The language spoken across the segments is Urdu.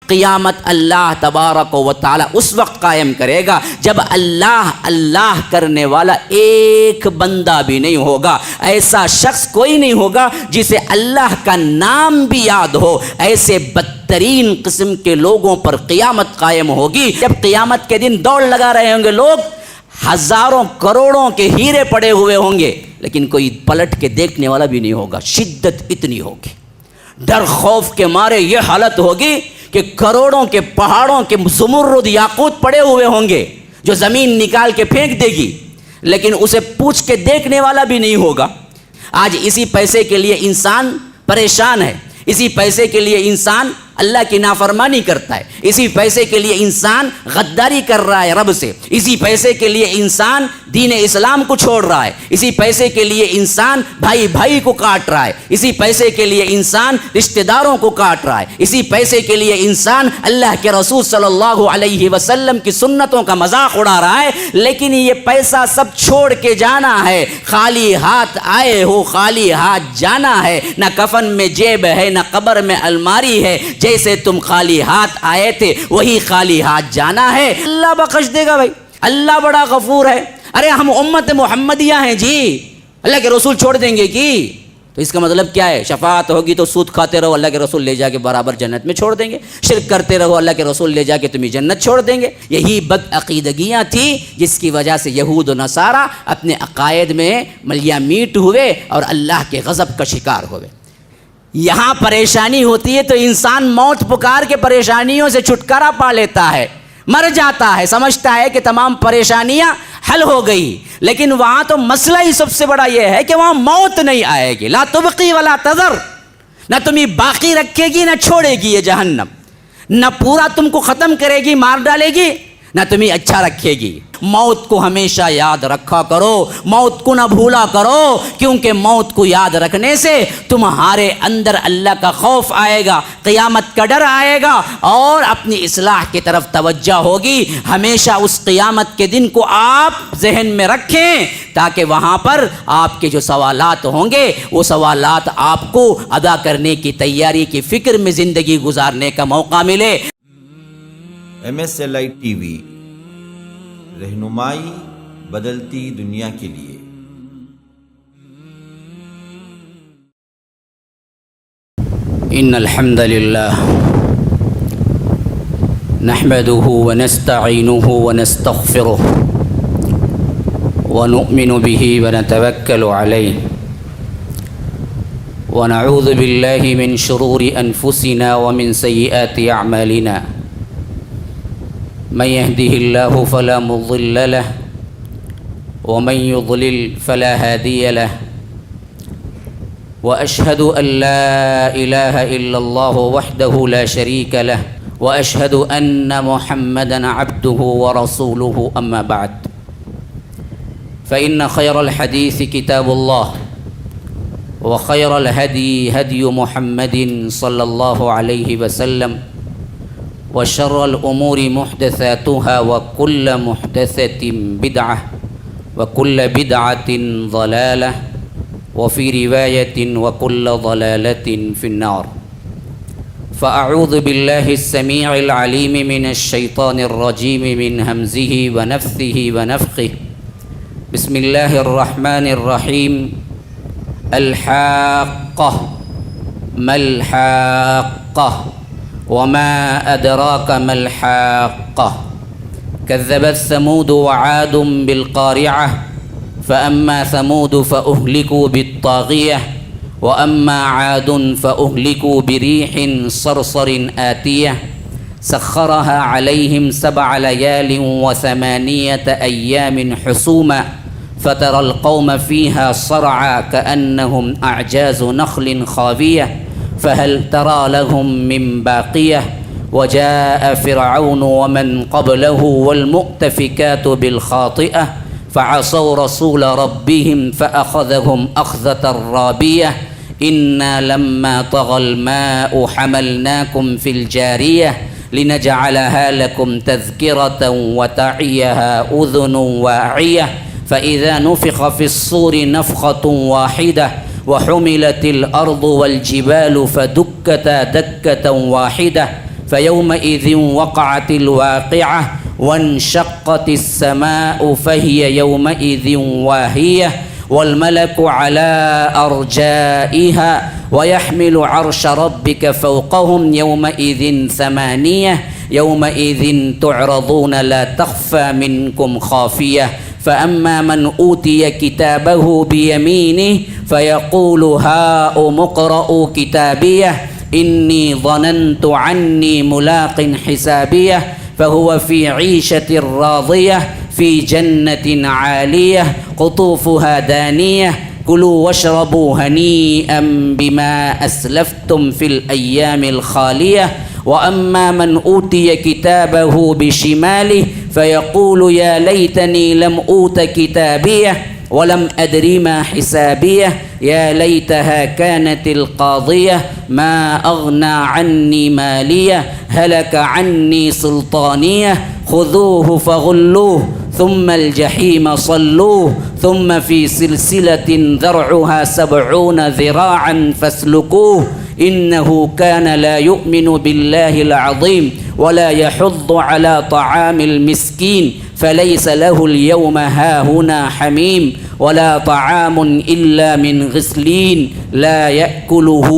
قیامت اللہ تبارک و تعالی اس وقت قائم کرے گا جب اللہ اللہ کرنے والا ایک بندہ بھی نہیں ہوگا. ایسا شخص کوئی نہیں ہوگا جسے اللہ کا نام بھی یاد ہو. ایسے بدترین قسم کے لوگوں پر قیامت قائم ہوگی. جب قیامت کے دن دوڑ لگا رہے ہوں گے لوگ, ہزاروں کروڑوں کے ہیرے پڑے ہوئے ہوں گے, لیکن کوئی پلٹ کے دیکھنے والا بھی نہیں ہوگا. شدت اتنی ہوگی, ڈر خوف کے مارے یہ حالت ہوگی کہ کروڑوں کے پہاڑوں کے زمرد یاقوت پڑے ہوئے ہوں گے جو زمین نکال کے پھینک دے گی, لیکن اسے پوچھ کے دیکھنے والا بھی نہیں ہوگا. آج اسی پیسے کے لیے انسان پریشان ہے, اسی پیسے کے لیے انسان اللہ کی نافرمانی کرتا ہے, اسی پیسے کے لیے انسان غداری کر رہا ہے رب سے, اسی پیسے کے لیے انسان دین اسلام کو چھوڑ رہا ہے, اسی پیسے کے لیے انسان بھائی بھائی کو کاٹ رہا ہے, اسی پیسے کے لیے انسان رشتہ داروں کو کاٹ رہا ہے, اسی پیسے کے لیے انسان اللہ کے رسول صلی اللہ علیہ وسلم کی سنتوں کا مذاق اڑا رہا ہے. لیکن یہ پیسہ سب چھوڑ کے جانا ہے. خالی ہاتھ آئے ہو خالی ہاتھ جانا ہے. نہ کفن میں جیب ہے نہ قبر میں الماری ہے. جیسے تم خالی ہاتھ آئے تھے وہی خالی ہاتھ جانا ہے. اللہ بخش دے گا بھائی, اللہ بڑا غفور ہے. ارے ہم امت محمدیہ ہیں جی, اللہ کے رسول چھوڑ دیں گے کی؟ تو اس کا مطلب کیا ہے؟ شفاعت ہوگی تو سود کھاتے رہو, اللہ کے رسول لے جا کے برابر جنت میں چھوڑ دیں گے. شرک کرتے رہو, اللہ کے رسول لے جا کے تمہیں جنت چھوڑ دیں گے. یہی بد عقیدگیاں تھیں جس کی وجہ سے یہود و نصارہ اپنے عقائد میں ملیا میٹ ہوئے اور اللہ کے غضب کا شکار ہوئے. یہاں پریشانی ہوتی ہے تو انسان موت پکار کے پریشانیوں سے چھٹکارا پا لیتا ہے, مر جاتا ہے, سمجھتا ہے کہ تمام پریشانیاں حل ہو گئی. لیکن وہاں تو مسئلہ ہی سب سے بڑا یہ ہے کہ وہاں موت نہیں آئے گی. لا تبقی ولا تذر, نہ تمہیں باقی رکھے گی نہ چھوڑے گی یہ جہنم, نہ پورا تم کو ختم کرے گی مار ڈالے گی نہ تمہیں اچھا رکھے گی. موت کو ہمیشہ یاد رکھا کرو, موت کو نہ بھولا کرو, کیونکہ موت کو یاد رکھنے سے تمہارے اندر اللہ کا خوف آئے گا, قیامت کا ڈر آئے گا اور اپنی اصلاح کی طرف توجہ ہوگی. ہمیشہ اس قیامت کے دن کو آپ ذہن میں رکھیں تاکہ وہاں پر آپ کے جو سوالات ہوں گے وہ سوالات آپ کو ادا کرنے کی تیاری کی فکر میں زندگی گزارنے کا موقع ملے. MSLI TV رہنمائی بدلتی دنیا کے لیے. ان الحمد للہ نحمده ونستعینه ونستغفره ونؤمن به ونتوکل علیہ ونعوذ باللہ من شرور انفسنا ومن سیئات اعمالنا. من يهده الله فلا مضل له ومن يضلل فلا هادي له وأشهد أن لا إله إلا الله وحده لا شريك له وأشهد أن محمدا عبده ورسوله. أما بعد فإن خير الحديث كتاب الله وخير الهدي هدي محمد صلى الله عليه وسلم وشر الأمور محدثاتها وكل محدثة بدعة وكل بدعة ضلالة وفي رواية وكل ضلالة في النار. فأعوذ بالله السميع العليم من الشيطان الرجيم من همزه ونفثه ونفخه. بسم الله الرحمن الرحيم. الحاقة ما الحاقة وما أدراك ما الحاقة. كذبت ثمود وعاد بالقارعة فأما ثمود فأهلكوا بالطاغية وأما عاد فأهلكوا بريح صرصر آتية سخرها عليهم 7 ليال و8 أيام حسوما فترى القوم فيها صرعى كأنهم أعجاز نخل خاوية فهل ترى لهم من باقية. وجاء فرعون ومن قبله والمؤتفكات بالخاطئة فعصوا رسول ربهم فأخذهم أخذة رابية. إنا لما طغى الماء حملناكم في الجارية لنجعلها لكم تذكرة وتعيها أذن واعية. فإذا نفخ في الصور نفخة واحدة وحملت الأرض والجبال فدكتا دكة واحدة فيومئذ وقعت الواقعة وانشقت السماء فهي يومئذ واهية والملك على أرجائها ويحمل عرش ربك فوقهم يومئذ ثمانية يومئذ تعرضون لا تخفى منكم خافية فأما من أوتي كتابه بيمينه فيقول هاؤم اقرءوا كتابيه إني ظننت عني ملاق حسابيه فهو في عيشة راضية في جنة عالية قطوفها دانية كلوا واشربوا هنيئا بما أسلفتم في الأيام الخالية وأما من أوتي كتابه بشماله فيقول يا ليتني لم أوت كتابيه ولم أدر ما حسابيه يا ليتها كانت القاضية ما أغنى عني مالية هلك عني سلطانية خذوه فغلوه ثم الجحيم صلوه ثم في سلسلة ذرعها 70 ذراعا فاسلكوه إنه كان لا يؤمن بالله العظيم ولا يحض على طعام المسكين فليس له اليوم هاهنا حميم ولا طعام إلا من غسلين لا يأكله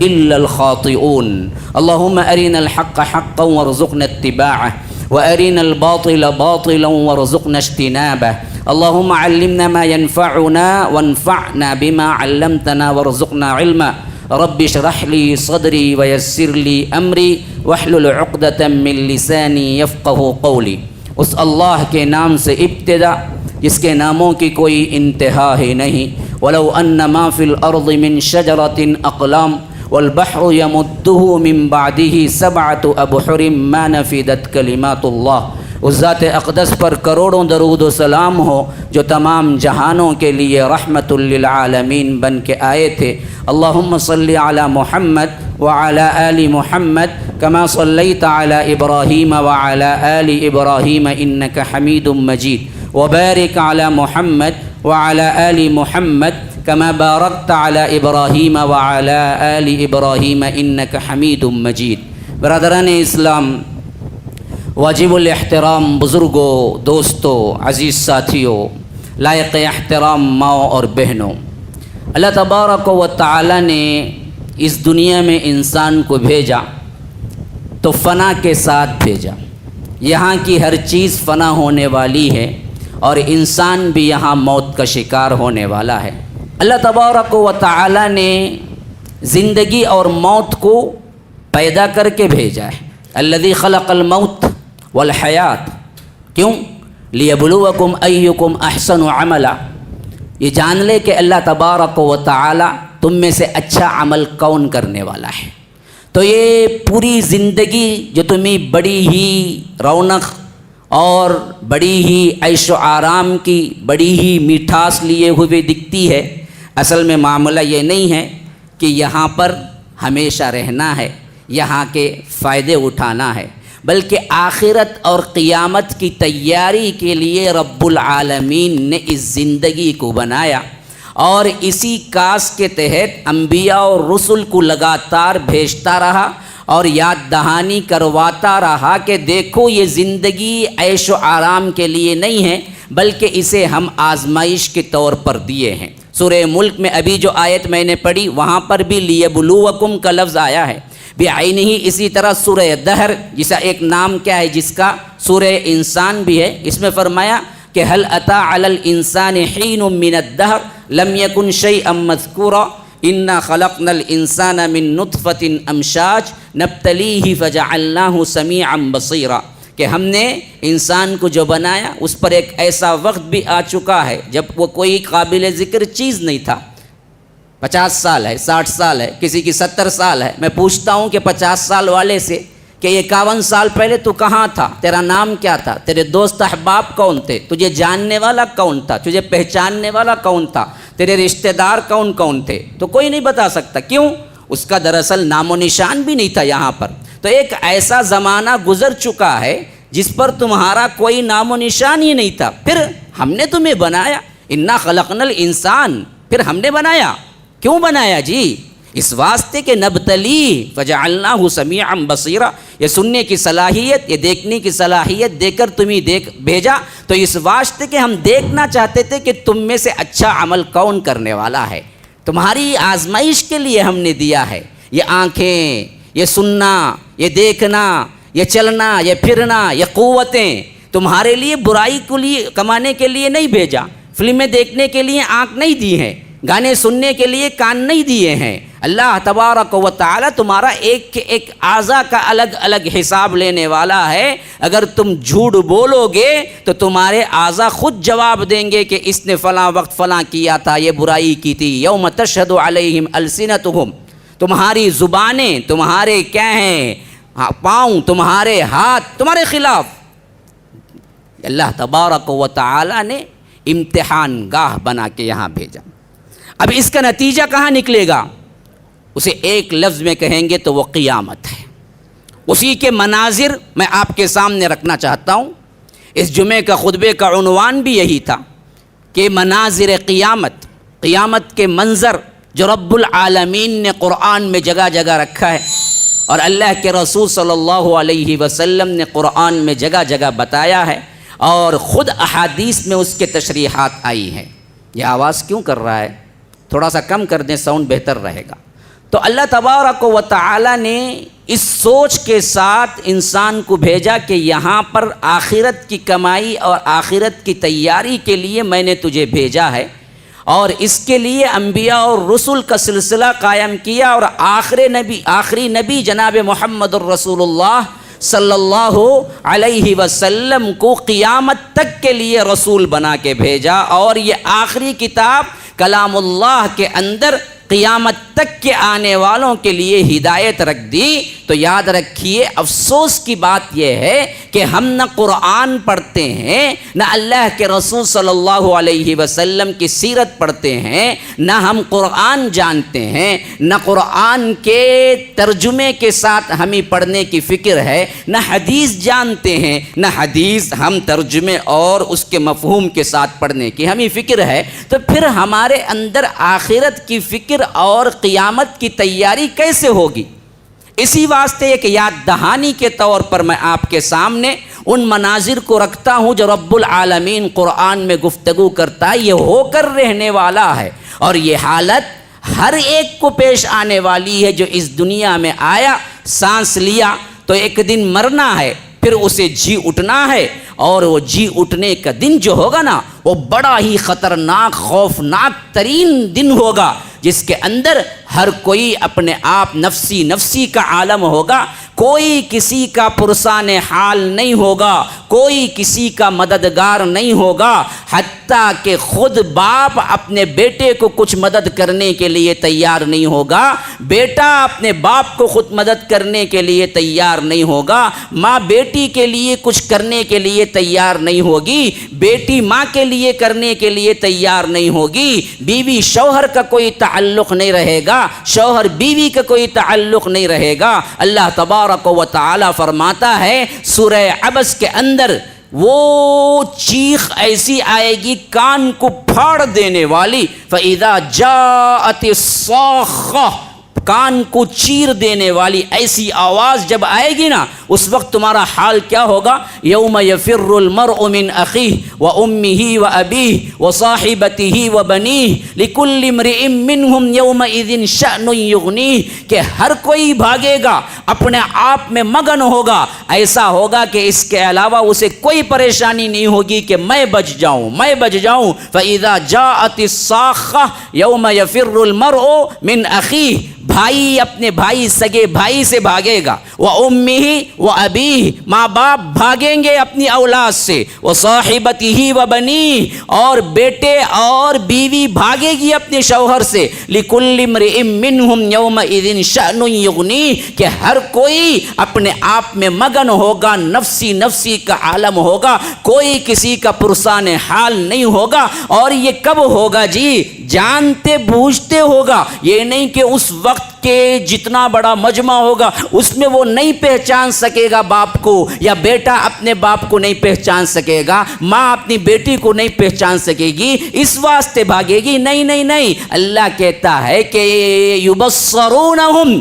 إلا الخاطئون اللهم أرنا الحق حقا وارزقنا اتباعه وأرنا الباطل باطلا وارزقنا اجتنابه اللهم علمنا ما ينفعنا وانفعنا بما علمتنا وارزقنا علما رب اشرح لي صدري ويسر لي أمري واحلل عقدة من لساني يفقه قولي اس اللہ کے نام سے ابتدا جس کے ناموں کی کوئی انتہا ہی نہیں ولو ان ما فی الارض من شجرۃ اقلام والبحر يمده من بعده 7 ابحر ما نفدت کلمات اللہ اس ذات اقدس پر کروڑوں درود و سلام ہو جو تمام جہانوں کے لیے رحمت للعالمین بن کے آئے تھے اللہم صلی علی محمد وعلى آل محمد كما صليت على إبراهيم وعلى آل إبراهيم إنك حميد مجيد وبارك على محمد وعلى آل محمد كما باركت على إبراهيم وعلى آل إبراهيم إنك حميد مجيد برادران اسلام واجب الاحترام بزرگوں دوستوں عزیز ساتھیوں لائق احترام ماؤں اور بہنوں اللہ تبارک و تعالی نے اس دنیا میں انسان کو بھیجا تو فنا کے ساتھ بھیجا یہاں کی ہر چیز فنا ہونے والی ہے اور انسان بھی یہاں موت کا شکار ہونے والا ہے اللہ تبارک و تعالی نے زندگی اور موت کو پیدا کر کے بھیجا ہے الذی خلق الموت والحیات کیوں لیبلوکم ایکم احسن عملا یہ جان لے کہ اللہ تبارک و تعالی تم میں سے اچھا عمل کون کرنے والا ہے تو یہ پوری زندگی جو تمہیں بڑی ہی رونق اور بڑی ہی عیش و آرام کی بڑی ہی میٹھاس لیے ہوئے دکھتی ہے اصل میں معاملہ یہ نہیں ہے کہ یہاں پر ہمیشہ رہنا ہے یہاں کے فائدے اٹھانا ہے بلکہ آخرت اور قیامت کی تیاری کے لیے رب العالمین نے اس زندگی کو بنایا اور اسی کاس کے تحت انبیاء اور رسل کو لگاتار بھیجتا رہا اور یاد دہانی کرواتا رہا کہ دیکھو یہ زندگی عیش و آرام کے لیے نہیں ہے بلکہ اسے ہم آزمائش کے طور پر دیے ہیں سورہ ملک میں ابھی جو آیت میں نے پڑھی وہاں پر بھی لیبلوکم کا لفظ آیا ہے بعینہ ہی اسی طرح سورہ دہر جسا ایک نام کیا ہے جس کا سورہ انسان بھی ہے اس میں فرمایا کہ هل اتى على الانسان حين من الدهر لم يكن شيئا مذكورا انا خلقنا الانسان من نطفة امشاج نبتليه فجعلناه سميعا بصيرا کہ ہم نے انسان کو جو بنایا اس پر ایک ایسا وقت بھی آ چکا ہے جب وہ کوئی قابل ذکر چیز نہیں تھا 50 سال ہے 60 سال ہے کسی کی 70 سال ہے میں پوچھتا ہوں کہ 50 سال والے سے کہ 51 سال پہلے تو کہاں تھا تیرا نام کیا تھا تیرے دوست احباب کون تھے تجھے جاننے والا کون تھا تجھے پہچاننے والا کون تھا تیرے رشتہ دار کون کون تھے تو کوئی نہیں بتا سکتا کیوں اس کا دراصل نام و نشان بھی نہیں تھا یہاں پر تو ایک ایسا زمانہ گزر چکا ہے جس پر تمہارا کوئی نام و نشان ہی نہیں تھا پھر ہم نے تمہیں بنایا انا خلقنا الانسان پھر ہم نے بنایا کیوں بنایا جی اس واسطے کہ نبتلی فجعلناہ سمیعا بصیرا، یہ سننے کی صلاحیت، یہ دیکھنے کی صلاحیت دے کر تمہیں بھیجا، تو اس واسطے کہ ہم دیکھنا چاہتے تھے کہ تم میں سے اچھا عمل کون کرنے والا ہے، تمہاری آزمائش کے لیے ہم نے دیا ہے۔ یہ آنکھیں، یہ سننا، یہ دیکھنا، یہ چلنا، یہ پھرنا، یہ قوتیں تمہارے لیے برائی کے لیے کمانے کے لیے نہیں بھیجا، فلمیں دیکھنے کے لیے آنکھ نہیں دی ہے، گانے سننے کے لیے کان نہیں دیے ہیں۔ اللہ تبارک و تعالی تمہارا ایک ایک اعضا کا الگ الگ حساب لینے والا ہے۔ اگر تم جھوٹ بولو گے تو تمہارے اعضا خود جواب دیں گے کہ اس نے فلاں وقت فلاں کیا تھا، یہ برائی کی تھی۔ یوم تشہد علیہم السنتہم، تمہاری زبانیں، تمہارے کیا ہیں پاؤں، تمہارے ہاتھ تمہارے خلاف۔ اللہ تبارک و تعالی نے امتحان گاہ بنا کے یہاں بھیجا۔ اب اس کا نتیجہ کہاں نکلے گا؟ اسے ایک لفظ میں کہیں گے تو وہ قیامت ہے۔ اسی کے مناظر میں آپ کے سامنے رکھنا چاہتا ہوں۔ اس جمعے کا خطبے کا عنوان بھی یہی تھا کہ مناظر قیامت، قیامت کے منظر جو رب العالمین نے قرآن میں جگہ جگہ رکھا ہے اور اللہ کے رسول صلی اللہ علیہ وسلم نے قرآن میں جگہ جگہ بتایا ہے، اور خود احادیث میں اس کے تشریحات آئی ہیں۔ یہ آواز کیوں کر رہا ہے؟ تھوڑا سا کم کر دیں، ساؤنڈ بہتر رہے گا۔ تو اللہ تبارک و تعالی نے اس سوچ کے ساتھ انسان کو بھیجا کہ یہاں پر آخرت کی کمائی اور آخرت کی تیاری کے لیے میں نے تجھے بھیجا ہے، اور اس کے لیے انبیاء اور رسل کا سلسلہ قائم کیا، اور آخری نبی جناب محمد الرسول اللہ صلی اللہ علیہ وسلم کو قیامت تک کے لیے رسول بنا کے بھیجا، اور یہ آخری کتاب کلام اللہ کے اندر قیامت تک کے آنے والوں کے لیے ہدایت رکھ دی۔ تو یاد رکھیے، افسوس کی بات یہ ہے کہ ہم نہ قرآن پڑھتے ہیں، نہ اللہ کے رسول صلی اللہ علیہ وسلم کی سیرت پڑھتے ہیں، نہ ہم قرآن جانتے ہیں، نہ قرآن کے ترجمے کے ساتھ ہمیں پڑھنے کی فکر ہے، نہ حدیث جانتے ہیں، نہ حدیث ہم ترجمے اور اس کے مفہوم کے ساتھ پڑھنے کی ہمیں فکر ہے۔ تو پھر ہمارے اندر آخرت کی فکر اور قیامت کی تیاری کیسے ہوگی؟ اسی واسطے ایک یاد دہانی کے طور پر میں آپ کے سامنے ان مناظر کو رکھتا ہوں جو رب العالمین قرآن میں گفتگو کرتا ہے۔ یہ ہو کر رہنے والا ہے، اور یہ حالت ہر ایک کو پیش آنے والی ہے جو اس دنیا میں آیا، سانس لیا تو ایک دن مرنا ہے، پھر اسے جی اٹھنا ہے، اور وہ جی اٹھنے کا دن جو ہوگا نا، وہ بڑا ہی خطرناک، خوفناک ترین دن ہوگا، جس کے اندر ہر کوئی اپنے آپ نفسی نفسی کا عالم ہوگا، کوئی کسی کا پرسان حال نہیں ہوگا، کوئی کسی کا مددگار نہیں ہوگا، حتیٰ کہ خود باپ اپنے بیٹے کو کچھ مدد کرنے کے لیے تیار نہیں ہوگا، بیٹا اپنے باپ کو خود مدد کرنے کے لیے تیار نہیں ہوگا، ماں بیٹی کے لیے کچھ کرنے کے لیے تیار نہیں ہوگی، بیٹی ماں کے لیے کرنے کے لیے تیار نہیں ہوگی، بیوی شوہر کا کوئی تعلق نہیں رہے گا، شوہر بیوی کا کوئی تعلق نہیں رہے گا۔ اللہ تبارک و تعالی فرماتا ہے سورہ عبس کے اندر، وہ چیخ ایسی آئے گی کان کو پھاڑ دینے والی، فَإِذَا جَاءَتِ الصَّاخَّةُ، کان کو چیر دینے والی ایسی آواز جب آئے گی نا، اس وقت تمہارا حال کیا ہوگا؟ یوم یفر المرء من اخیہ وامہ وابیہ وصاحبتہ وبنیہ لکل امرئ منہم یومئذ شأن یغنیہ، کہ ہر کوئی بھاگے گا، اپنے آپ میں مگن ہوگا، ایسا ہوگا کہ اس کے علاوہ اسے کوئی پریشانی نہیں ہوگی کہ میں بچ جاؤں، میں بچ جاؤں۔ فَإِذَا جَاءَتِ الصَّاخَّةُ یوم یفر المرء من اخیہ، بھائی اپنے بھائی، سگے بھائی سے بھاگے گا، وَأُمِّهِ وَأَبِيهِ، ماں باپ بھاگیں گے اپنی اولاد سے، وَصَاحِبَتِهِ وَبَنِيهِ، اور بیٹے اور بیوی بھاگے گی اپنے شوہر سے، لِكُلِّ امْرِئٍ مِّنْهُمْ يَوْمَئِذٍ شَأْنٌ يُغْنِيهِ، کہ ہر کوئی اپنے آپ میں مگن ہوگا، نفسی نفسی کا عالم ہوگا، کوئی کسی کا پرسان حال نہیں ہوگا۔ اور یہ کب ہوگا جی؟ جانتے بوجھتے ہوگا. یہ نہیں کہ اس وقت کے جتنا بڑا مجمع ہوگا اس میں وہ نہیں پہچان سکے گا باپ کو, یا بیٹا اپنے باپ کو نہیں پہچان سکے گا, ماں اپنی بیٹی کو نہیں پہچان سکے گی, اس واسطے بھاگے گی. نہیں نہیں نہیں, اللہ کہتا ہے کہ یبصرونہم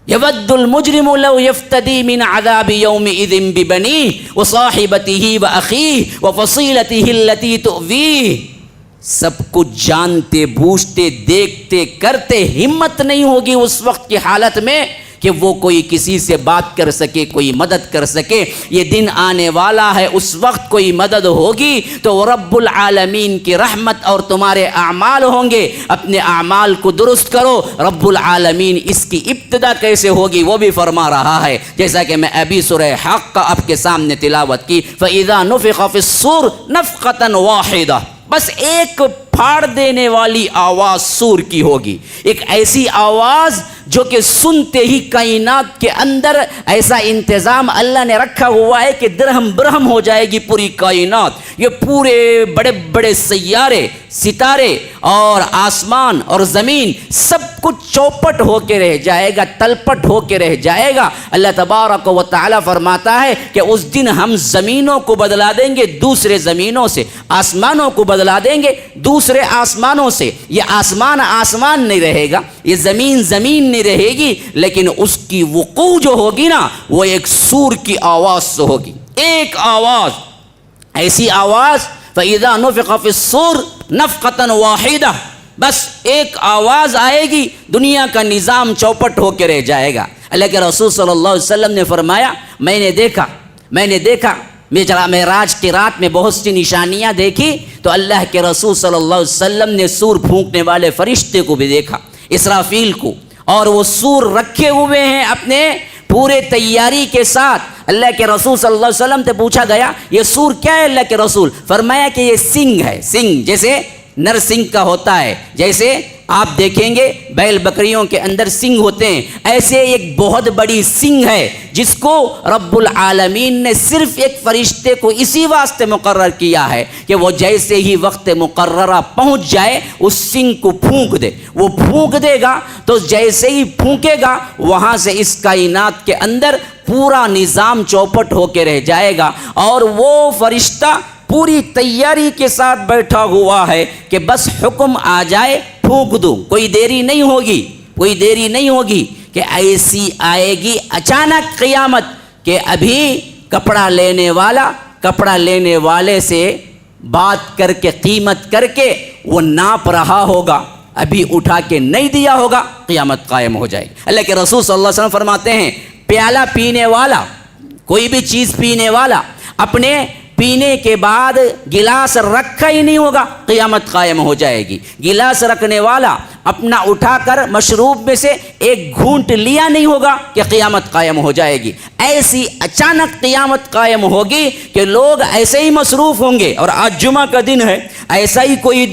یود المجرم لو یفتدی من عذاب یومئذ ببنیہ وصاحبتہ واخیہ وفصیلتہ التی تؤویہ. سب کچھ جانتے بوجھتے دیکھتے کرتے ہمت نہیں ہوگی اس وقت کی حالت میں کہ وہ کوئی کسی سے بات کر سکے, کوئی مدد کر سکے. یہ دن آنے والا ہے, اس وقت کوئی مدد ہوگی تو رب العالمین کی رحمت اور تمہارے اعمال ہوں گے. اپنے اعمال کو درست کرو. رب العالمین اس کی ابتدا کیسے ہوگی وہ بھی فرما رہا ہے, جیسا کہ میں ابھی سورہ حق کا آپ کے سامنے تلاوت کی. فَإِذَا نُفِخَ فِي الصُّورِ نَفْخَةً وَاحِدَةً, بس ایک پھاڑ دینے والی آواز سور کی ہوگی. ایک ایسی آواز جو کہ سنتے ہی کائنات کے اندر ایسا انتظام اللہ نے رکھا ہوا ہے کہ درہم برہم ہو جائے گی پوری کائنات. یہ پورے بڑے بڑے سیارے, ستارے اور آسمان اور زمین سب کچھ چوپٹ ہو کے رہ جائے گا, تلپٹ ہو کے رہ جائے گا. اللہ تبارک و تعالی فرماتا ہے کہ اس دن ہم زمینوں کو بدلا دیں گے دوسرے زمینوں سے, آسمانوں کو بدلا دیں گے دوسرے آسمانوں سے. یہ آسمان آسمان نہیں رہے گا, یہ زمین زمین نہیں رہے گی, لیکن اس کی وقوع جو ہوگی نا وہ ایک سور کی آواز سے ہوگی. ایک آواز, ایسی آواز فَإِذَا نُفِخَ فِي الصُّورِ نَفْخَةً وَاحِدَةً, بس ایک آواز آئے گی, دنیا کا نظام چوپٹ ہو کے رہ جائے گا. اللہ کے رسول صلی اللہ علیہ وسلم نے فرمایا, میں نے دیکھا معراج کی رات میں بہت سی نشانیاں دیکھی تو اللہ کے رسول صلی اللہ علیہ وسلم نے سور پھونکنے والے فرشتے کو بھی دیکھا, اسرافیل کو, اور وہ سور رکھے ہوئے ہیں اپنے پورے تیاری کے ساتھ. اللہ کے رسول صلی اللہ علیہ وسلم سے پوچھا گیا یہ سور کیا ہے اللہ کے رسول؟ فرمایا کہ یہ سنگ ہے. سنگ جیسے نر سنگ کا ہوتا ہے, جیسے آپ دیکھیں گے بیل بکریوں کے اندر سنگ ہوتے ہیں, ایسے ایک بہت بڑی سنگ ہے جس کو رب العالمین نے صرف ایک فرشتے کو اسی واسطے مقرر کیا ہے کہ وہ جیسے ہی وقت مقررہ پہنچ جائے اس سنگ کو پھونک دے. وہ پھونک دے گا تو جیسے ہی پھونکے گا وہاں سے اس کائنات کے اندر پورا نظام چوپٹ ہو کے رہ جائے گا. اور وہ فرشتہ پوری تیاری کے ساتھ بیٹھا ہوا ہے کہ بس حکم آ جائے پھونک دوں. کوئی دیری نہیں ہوگی کہ ایسی آئے گی اچانک قیامت کہ ابھی کپڑا لینے والے سے بات کر کے قیمت کر کے وہ ناپ رہا ہوگا, ابھی اٹھا کے نہیں دیا ہوگا, قیامت قائم ہو جائے گی. اللہ کے رسول صلی اللہ علیہ وسلم فرماتے ہیں پیالہ پینے والا, کوئی بھی چیز پینے والا اپنے پینے کے بعد گلاس رکھا ہی نہیں ہوگا, قیامت قائم ہو جائے گی. گلاس رکھنے والا اپنا اٹھا کر مشروب میں سے ایک گھونٹ لیا نہیں ہوگا کہ قیامت قائم ہو جائے گی. ایسی اچانک قیامت قائم ہوگی کہ لوگ ایسے ہی مصروف ہوں گے. اور آج جمعہ کا دن ہے, ایسا ہی کوئی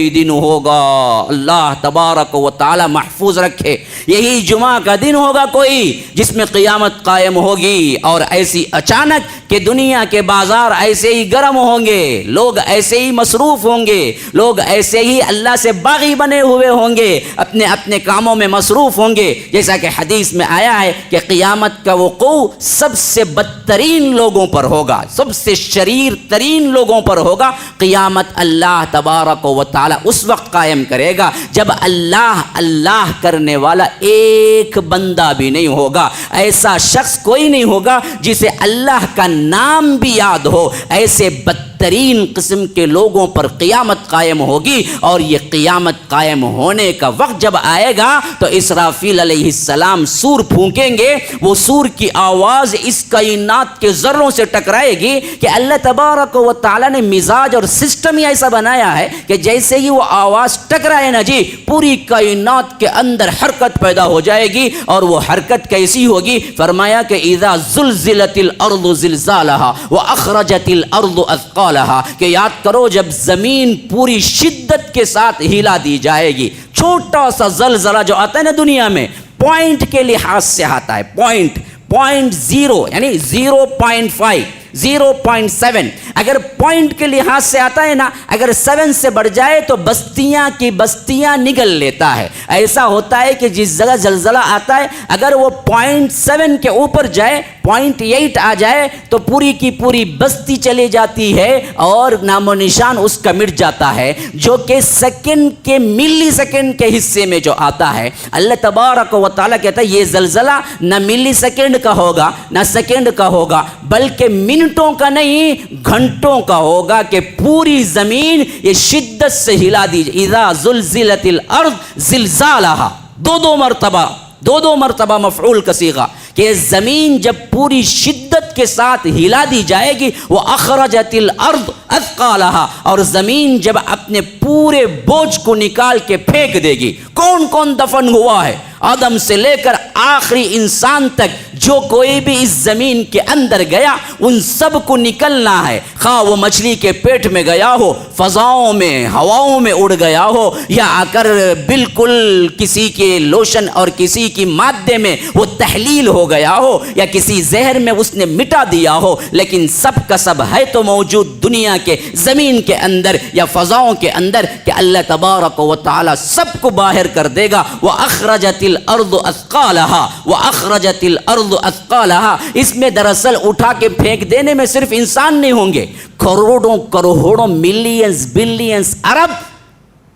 دن ہوگا, اللہ تبارک و تعالی محفوظ رکھے. یہی جمعہ کا دن ہوگا کوئی جس میں قیامت قائم ہوگی, اور ایسی اچانک کہ دنیا کے بازار ایسے ہی گرم ہوں گے, لوگ ایسے ہی مصروف ہوں گے, لوگ ایسے ہی اللہ سے باغی بنے ہوئے ہوں گے, اپنے اپنے کاموں میں مصروف ہوں گے. جیسا کہ حدیث میں آیا ہے کہ قیامت کا وقوع سب سے بدترین لوگوں پر ہوگا, سب سے شریر ترین لوگوں پر ہوگا. قیامت اللہ تبارک و تعالی اس وقت قائم کرے گا جب اللہ کرنے والا ایک بندہ بھی نہیں ہوگا. ایسا شخص کوئی نہیں ہوگا جسے اللہ کا نام بھی یاد ہو. ایسے بدترین قسم کے لوگوں پر قیامت قائم ہوگی. اور یہ قیامت قائم ہونے کا وقت جب آئے گا تو اسرافیل علیہ السلام سور پھونکیں گے. وہ سور کی آواز اس کائنات کے ذروں سے ٹکرائے گی کہ اللہ تبارک و تعالی نے مزاج اور سسٹم ہی ایسا بنایا ہے کہ جیسے ہی وہ آواز ٹکرائے نا جی, پوری کائنات کے اندر حرکت پیدا ہو جائے گی. اور وہ حرکت کیسی ہوگی؟ فرمایا کہ اذا زلزلت الارض زلزالها واخرجت الارض اثقالها, کہ یاد کرو جب زمین پوری شدت کے ساتھ ہلا دی جائے گی. چھوٹا سا زلزلہ جو آتا ہے نا دنیا میں, پوائنٹ کے لحاظ سے آتا ہے, 0.0 یعنی 0.5 0.7, اگر پوائنٹ کے لحاظ سے آتا ہے نا، اگر 7 سے بڑھ جائے تو بستیاں کی بستیاں نگل لیتا ہے۔ ایسا ہوتا ہے کہ جس جگہ زلزلہ آتا ہے اگر وہ 0.7 کے اوپر جائے، 0.8 آ جائے تو پوری کی پوری بستی چلی جاتی ہے اور نام و نشان اس کا مٹ جاتا ہے، جو کہ سیکنڈ کے ملی سیکنڈ کے حصے میں جو آتا ہے۔ اللہ تبارک و تعالیٰ کہتا ہے یہ زلزلہ نہ ملی سیکنڈ کا ہوگا نہ سیکنڈ کا ہوگا، بلکہ منٹوں کا نہیں گھنٹوں کا ہوگا کہ پوری زمین یہ شدت سے ہلا دی جائے۔ اذا زلزلت الارض زلزالہا، دو مرتبہ مفعول کا صیغہ کہ زمین جب پوری شدت کے ساتھ ہلا دی جائے گی، وہ اخرجت الارض اثقالہا، اور زمین جب اپنے پورے بوجھ کو نکال کے پھینک دے گی۔ کون کون دفن ہوا ہے؟ آدم سے لے کر آخری انسان تک جو کوئی بھی اس زمین کے اندر گیا ان سب کو نکلنا ہے، خواہ وہ مچھلی کے پیٹ میں گیا ہو، فضاؤں میں ہواؤں میں اڑ گیا ہو، یا آ کر بالکل کسی کے لوشن اور کسی کی مادے میں وہ تحلیل ہو گیا ہو، یا کسی زہر میں اس نے مٹا دیا ہو، لیکن سب کا سب ہے تو موجود دنیا کے زمین کے اندر یا فضاؤں کے اندر کہ اللہ تبارک و تعالی سب کو باہر کر دے گا۔ وَأَخْرَجَتِ الْأَرْضُ أَثْقَالَهَا وَأَخْرَجَتِ الْأَرْضُ أَثْقَالَهَا، اس میں دراصل اٹھا کے پھینک دینے میں صرف انسان نہیں ہوں گے، کروڑوں کروڑوں ملینز بلینز ارب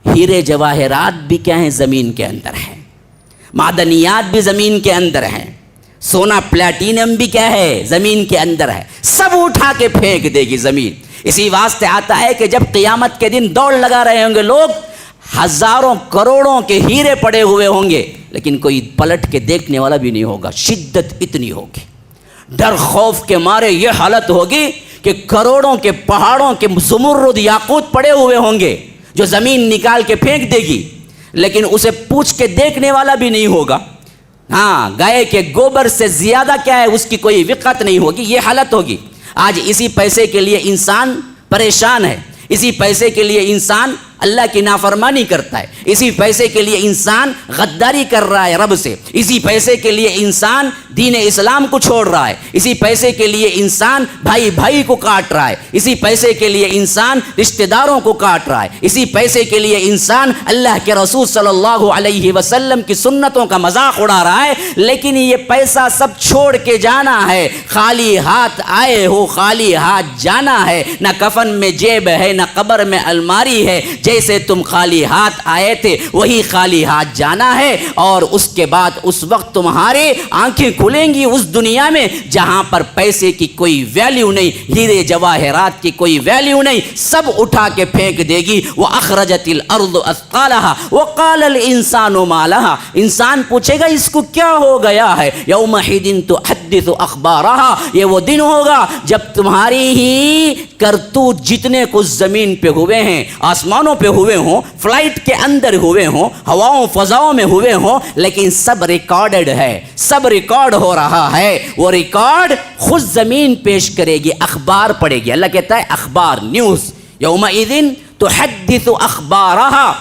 ہیرے جواہرات بھی کیا ہیں زمین کے اندر ہیں، معدنیات بھی زمین کے اندر ہیں، سونا پلیٹینم بھی کیا ہے زمین کے اندر ہے، سب اٹھا کے پھینک دے گی زمین۔ اسی واسطے آتا ہے کہ جب قیامت کے دن دوڑ لگا رہے ہوں گے لوگ، ہزاروں کروڑوں کے ہیرے پڑے ہوئے ہوں گے، لیکن کوئی پلٹ کے دیکھنے والا بھی نہیں ہوگا، شدت اتنی ہوگی، ڈر خوف کے مارے یہ حالت ہوگی کہ کروڑوں کے پہاڑوں کے زمرد یاقوت پڑے ہوئے ہوں گے جو زمین نکال کے پھینک دے گی، لیکن اسے پوچھ کے دیکھنے والا بھی نہیں ہوگا۔ ہاں، گائے کے گوبر سے زیادہ کیا ہے اس کی کوئی وقت نہیں ہوگی، یہ حالت ہوگی۔ آج اسی پیسے کے لیے انسان پریشان ہے، اسی پیسے کے لیے انسان اللہ کی نافرمانی کرتا ہے، اسی پیسے کے لیے انسان غداری کر رہا ہے رب سے، اسی پیسے کے لیے انسان دین اسلام کو چھوڑ رہا ہے، اسی پیسے کے لیے انسان بھائی بھائی کو کاٹ رہا ہے، اسی پیسے کے لیے انسان رشتہ داروں کو کاٹ رہا ہے، اسی پیسے کے لیے انسان اللہ کے رسول صلی اللہ علیہ وسلم کی سنتوں کا مذاق اڑا رہا ہے۔ لیکن یہ پیسہ سب چھوڑ کے جانا ہے، خالی ہاتھ آئے ہو خالی ہاتھ جانا ہے، نہ کفن میں جیب ہے نہ قبر میں الماری ہے، جیسے تم خالی ہاتھ آئے تھے وہی خالی ہاتھ جانا ہے، اور اس کے بعد اس وقت تمہارے آنکھیں کھلیں گی اس دنیا میں جہاں پر پیسے کی کوئی ویلیو نہیں، ہیرے جواہرات کی کوئی ویلیو نہیں، سب اٹھا کے پھینک دے گی۔ وَأَخْرَجَتِ الْأَرْضُ أَثْقَالَهَا وَقَالَ الْإِنسَانُ مَا لَهَا، انسان پوچھے گا اس کو کیا ہو گیا ہے۔ يَوْمَئِذٍ تُحَدِّثُ أَخْبَارَهَا، یہ وہ دن ہوگا جب تمہاری ہی کرتوت جتنے کچھ زمین پہ ہوئے ہیں، آسمانوں پہ ہوئے ہوں، فلائٹ کے اندر ہوئے ہوں، ہواؤں فضاؤں میں ہوئے ہوں، لیکن سب ریکارڈڈ ہے، سب ریکارڈ ہو رہا ہے۔ وہ ریکارڈ خود زمین پیش کرے گی، اخبار پڑھے گی۔ اللہ کہتا ہے اخبار، نیوز، یومئذ تحدث اخبارہا،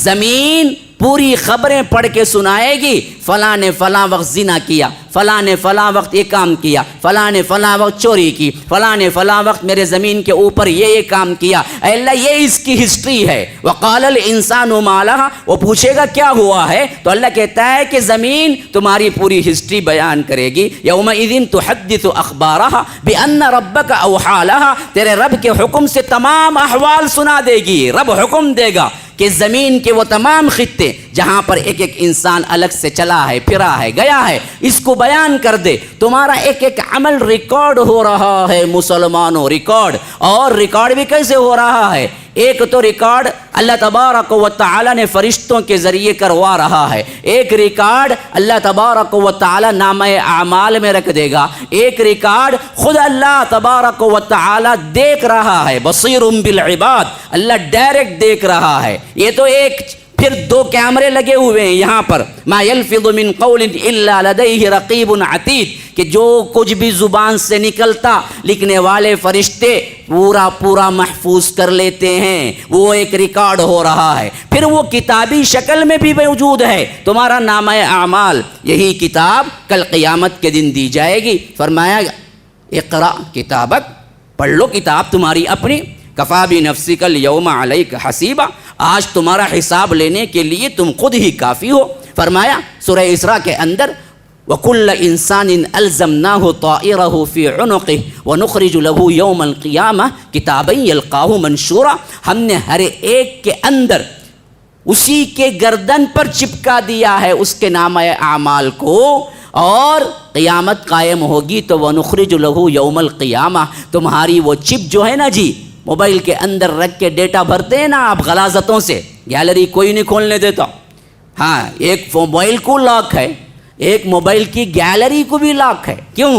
زمین پوری خبریں پڑھ کے سنائے گی، فلاں نے فلاں وقت زنا کیا، فلاں نے فلاں وقت یہ کام کیا، فلاں نے فلاں وقت چوری کی، فلاں نے فلاں وقت میرے زمین کے اوپر یہ کام کیا۔ اے اللہ یہ اس کی ہسٹری ہے۔ وقال الانسان ما لها، وہ پوچھے گا کیا ہوا ہے، تو اللہ کہتا ہے کہ زمین تمہاری پوری ہسٹری بیان کرے گی۔ یومئذ تحدث اخبارها بان ربک اوحی لها، تیرے رب کے حکم سے تمام احوال سنا دے گی۔ رب حکم دے گا کہ زمین کے وہ تمام خطے جہاں پر ایک ایک انسان الگ سے چلا ہے، پھرا ہے، گیا ہے، اس کو بیان کر دے۔ تمہارا ایک ایک عمل ریکارڈ ہو رہا ہے مسلمانوں، ریکارڈ۔ اور ریکارڈ بھی کیسے ہو رہا ہے؟ ایک تو ریکارڈ اللہ تبارک و تعالی نے فرشتوں کے ذریعے کروا رہا ہے، ایک ریکارڈ اللہ تبارک و تعالی نامہ اعمال میں رکھ دے گا، ایک ریکارڈ خود اللہ تبارک و تعالی دیکھ رہا ہے، بصیر بالعباد، اللہ ڈائریکٹ دیکھ رہا ہے۔ یہ تو ایک، پھر دو کیمرے لگے ہوئے ہیں یہاں پر، ما یلفظ من قول الا لدیہ رقیب عتید، کہ جو کچھ بھی زبان سے نکلتا لکھنے والے فرشتے پورا محفوظ کر لیتے ہیں، وہ ایک ریکارڈ ہو رہا ہے۔ پھر وہ کتابی شکل میں بھی موجود ہے، تمہارا نامہ اعمال، یہی کتاب کل قیامت کے دن دی جائے گی۔ فرمایا اقرأ کتابک پڑھ لو کتاب تمہاری اپنی. کفا بنفسک الیوم علیک حسیبا, آج تمہارا حساب لینے کے لیے تم خود ہی کافی ہو. فرمایا سورہ اسراء کے اندر وَكُلَّ إِنسَانٍ أَلْزَمْنَاهُ طَائِرَهُ فِي عُنُقِهِ وَنُخْرِجُ لَهُ يَوْمَ الْقِيَامَةِ كِتَابًا يَلْقَاهُ مَنشُورًا, ہم نے ہر ایک کے اندر اسی کے گردن پر چپکا دیا ہے اس کے نامہ اعمال کو, اور قیامت قائم ہوگی تو وَنُخْرِجُ لَهُ يَوْمَ الْقِيَامَةِ, تمہاری وہ چپ جو ہے نا جی, موبائل کے اندر رکھ کے ڈیٹا بھرتے ہیں نا آپ غلاظتوں سے, گیلری کوئی نہیں کھولنے دیتا. ہاں, ایک موبائل کو لاک ہے, ایک موبائل کی گیلری کو بھی لاک ہے. کیوں؟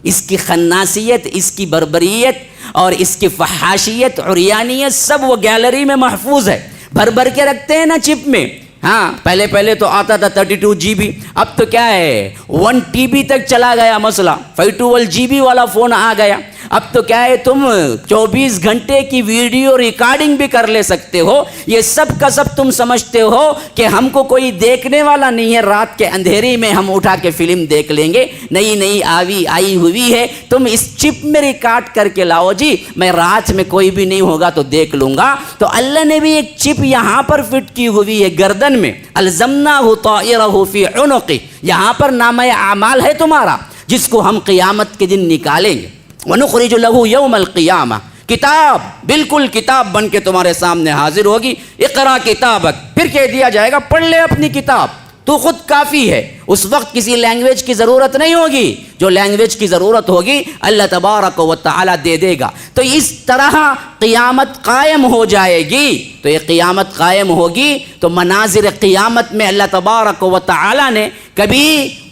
اس کی خناسیت, اس کی بربریت اور اس کی فحاشیت, عریانیت سب وہ گیلری میں محفوظ ہے. بھر کے رکھتے ہیں نا چپ میں. ہاں, پہلے تو آتا تھا 32 GB, اب تو کیا ہے 1 TB تک چلا گیا مسئلہ. 512 GB والا فون آ گیا. اب تو کیا ہے تم 24 گھنٹے کی ویڈیو ریکارڈنگ بھی کر لے سکتے ہو. یہ سب کا سب تم سمجھتے ہو کہ ہم کو کوئی دیکھنے والا نہیں ہے, رات کے اندھیرے میں ہم اٹھا کے فلم دیکھ لیں گے. نئی آئی ہوئی ہے, تم اس چپ میں ریکارڈ کر کے لاؤ جی, میں رات میں کوئی بھی نہیں ہوگا تو دیکھ لوں گا. تو اللہ نے بھی ایک چپ یہاں پر فٹ کی ہوئی ہے گردن میں, الزمناہ طائرہ فی عنقہ, یہاں پر نامہ اعمال ہے تمہارا جس کو ہم قیامت کے دن نکالیں گے. وَنُخْرِجُ لَهُ يَوْمَ الْقِيَامَةِ, کتاب بالکل کتاب بن کے تمہارے سامنے حاضر ہوگی. اقرا کتابک, پھر کہہ دیا جائے گا پڑھ لے اپنی کتاب, تو خود کافی ہے. اس وقت کسی لینگویج کی ضرورت نہیں ہوگی, جو لینگویج کی ضرورت ہوگی اللہ تبارک و تعالی دے دے گا. تو اس طرح قیامت قائم ہو جائے گی. تو یہ قیامت قائم ہوگی تو مناظر قیامت میں اللہ تبارک و تعالی نے کبھی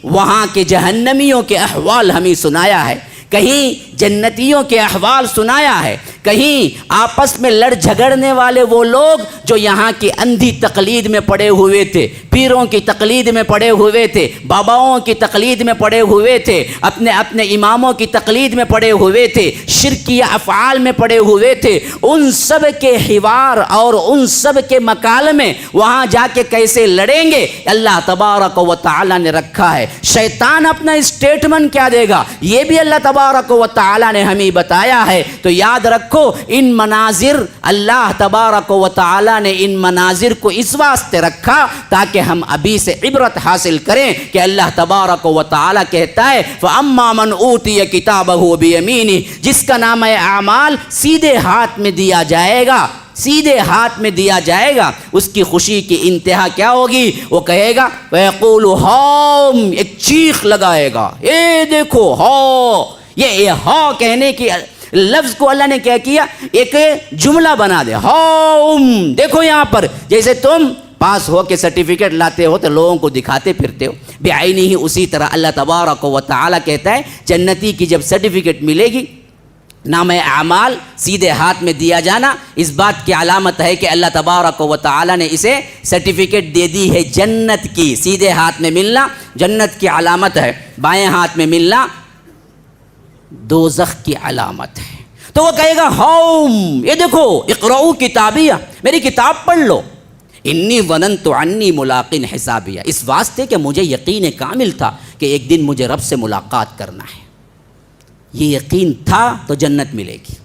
وہاں کے جہنمیوں کے احوال ہمیں سنایا ہے, کہیں جنتیوں کے احوال سنایا ہے, کہیں آپس میں لڑ جھگڑنے والے وہ لوگ جو یہاں کی اندھی تقلید میں پڑے ہوئے تھے, پیروں کی تقلید میں پڑے ہوئے تھے, باباؤں کی تقلید میں پڑے ہوئے تھے, اپنے اماموں کی تقلید میں پڑے ہوئے تھے, شرکیہ افعال میں پڑے ہوئے تھے, ان سب کے حوار اور ان سب کے مکالمے وہاں جا کے کیسے لڑیں گے اللہ تبارک و تعالی نے رکھا ہے. شیطان اپنا اسٹیٹمنٹ کیا دے گا یہ بھی اللہ تبارک و تعالی نے ہمیں بتایا ہے. تو یاد رکھو ان مناظر, اللہ تبارک و تعالی نے ان مناظر کو اس واسطے رکھا تاکہ ہم ابھی سے عبرت حاصل کریں کہ اللہ تبارک و تعالی کہتا ہے فَأَمَّا مَنْ أُوتِيَ كِتَابَهُ بِيَمِينِهِ, جس کا نام اعمال سیدھے ہاتھ میں دیا جائے گا, سیدھے ہاتھ میں دیا جائے گا, اس کی خوشی کی انتہا کیا ہوگی؟ وہ کہے گا وَيَقُولُ ہَوْم, ایک چیخ لگائے گا, اے دیکھو ہاؤ. یہ ہاؤ کہنے کی لفظ کو اللہ نے کیا کیا, ایک جملہ بنا دے, ہاؤم. دیکھو یہاں پر جیسے تم پاس ہو کے سرٹیفکیٹ لاتے ہو تو لوگوں کو دکھاتے پھرتے ہو, بعینی ہی اسی طرح اللہ تبارک و تعالی کہتا ہے جنتی کی جب سرٹیفکیٹ ملے گی, نام اعمال سیدھے ہاتھ میں دیا جانا, اس بات کی علامت ہے کہ اللہ تبارک و تعالی نے اسے سرٹیفکیٹ دے دی ہے جنت کی. سیدھے ہاتھ میں ملنا جنت کی علامت ہے, بائیں ہاتھ میں ملنا دوزخ کی علامت ہے. تو وہ کہے گا ہاؤم, یہ دیکھو اقرؤ کتابیہ, میری کتاب پڑھ لو. انی ظننت انی ملاقٍ حسابیہ, اس واسطے کہ مجھے یقین کامل تھا کہ ایک دن مجھے رب سے ملاقات کرنا ہے. یہ یقین تھا تو جنت ملے گی.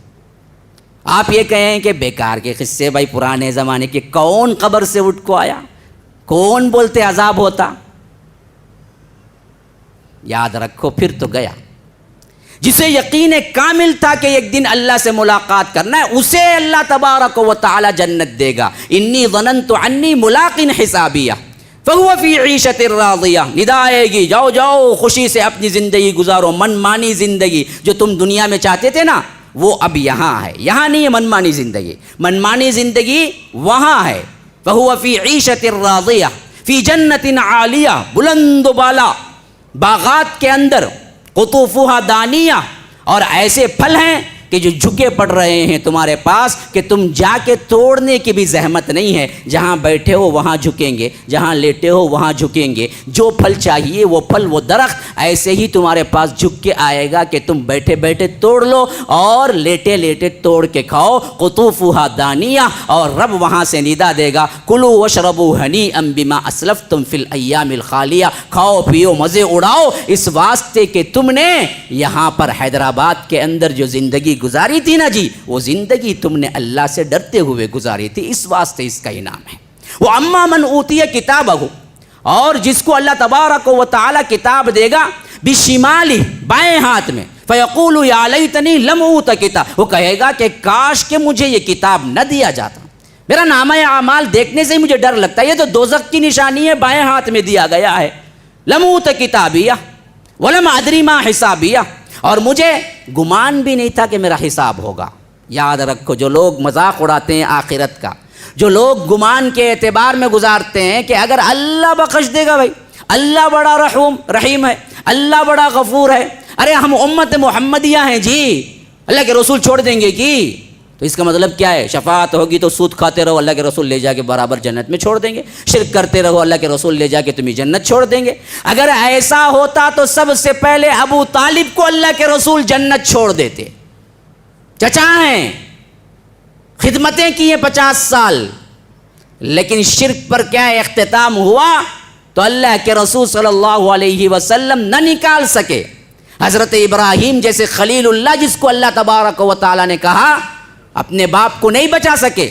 آپ یہ کہیں کہ بیکار کے قصے بھائی, پرانے زمانے کے, کون قبر سے اٹھ کو آیا, کون بولتے عذاب ہوتا. یاد رکھو پھر تو گیا. جسے یقین کامل تھا کہ ایک دن اللہ سے ملاقات کرنا ہے, اسے اللہ تبارک و تعالی جنت دے گا. انی ظننت انی ملاقٍ حسابیہ فَهُوَ فِي عِيشَةٍ رَاضِيَةٍ, ندا آئے گی جاؤ جاؤ خوشی سے اپنی زندگی گزارو. من مانی زندگی جو تم دنیا میں چاہتے تھے نا وہ اب یہاں ہے, یہاں نہیں ہے من مانی زندگی. من مانی زندگی وہاں ہے. فَهُوَ فِي عِيشَةٍ رَاضِيَةٍ فِي جَنَّةٍ عَالِيَةٍ, بلند و بالا باغات کے اندر, قطوفها دانیہ, اور ایسے پھل ہیں کہ جو جھکے پڑ رہے ہیں تمہارے پاس کہ تم جا کے توڑنے کی بھی زحمت نہیں ہے. جہاں بیٹھے ہو وہاں جھکیں گے, جہاں لیٹے ہو وہاں جھکیں گے. جو پھل چاہیے وہ پھل وہ درخت ایسے ہی تمہارے پاس جھک کے آئے گا کہ تم بیٹھے بیٹھے توڑ لو اور لیٹے لیٹے توڑ کے کھاؤ. قطوفها دانیہ, اور رب وہاں سے ندا دے گا کلوا واشربوا ہنیئا بما اسلفتم فی الایام الخالیہ, کھاؤ پیو مزے اڑاؤ اس واسطے کہ تم نے یہاں پر حیدرآباد کے اندر جو زندگی گزاری تھی نا جی، وہ زندگی تم نے اللہ سے ڈرتے ہوئے گزاری تھی، اس واسطے اس کا انعام ہے۔ وہ اما من اوتی کتابہ، اور جس کو اللہ تبارک و تعالی کتاب دے گا بشمالی، بائیں ہاتھ میں، فیقول یا لیتنی لم اوت کتاب، وہ کہے گا کہ کاش کہ مجھے یہ کتاب نہ دیا جاتا، میرا نامہ اعمال دیکھنے سے ہی مجھے ڈر لگتا ہے، یہ تو دوزخ کی نشانی ہے، بائیں ہاتھ میں دیا گیا ہے، لم اوت کتابیہ ولم ادری ما حسابیہ، اور مجھے گمان بھی نہیں تھا کہ میرا حساب ہوگا۔ یاد رکھو، جو لوگ مذاق اڑاتے ہیں آخرت کا، جو لوگ گمان کے اعتبار میں گزارتے ہیں کہ اگر اللہ بخش دے گا، بھائی اللہ بڑا رحیم ہے، اللہ بڑا غفور ہے، ارے ہم امت محمدیہ ہیں جی، اللہ کے رسول چھوڑ دیں گے کی؟ تو اس کا مطلب کیا ہے؟ شفاعت ہوگی تو سود کھاتے رہو، اللہ کے رسول لے جا کے برابر جنت میں چھوڑ دیں گے، شرک کرتے رہو، اللہ کے رسول لے جا کے تمہیں جنت چھوڑ دیں گے۔ اگر ایسا ہوتا تو سب سے پہلے ابو طالب کو اللہ کے رسول جنت چھوڑ دیتے، چچا ہیں، خدمتیں کی ہیں 50 سال، لیکن شرک پر کیا اختتام ہوا تو اللہ کے رسول صلی اللہ علیہ وسلم نہ نکال سکے۔ حضرت ابراہیم جیسے خلیل اللہ، جس کو اللہ تبارک و تعالی نے کہا اپنے باپ کو نہیں بچا سکے،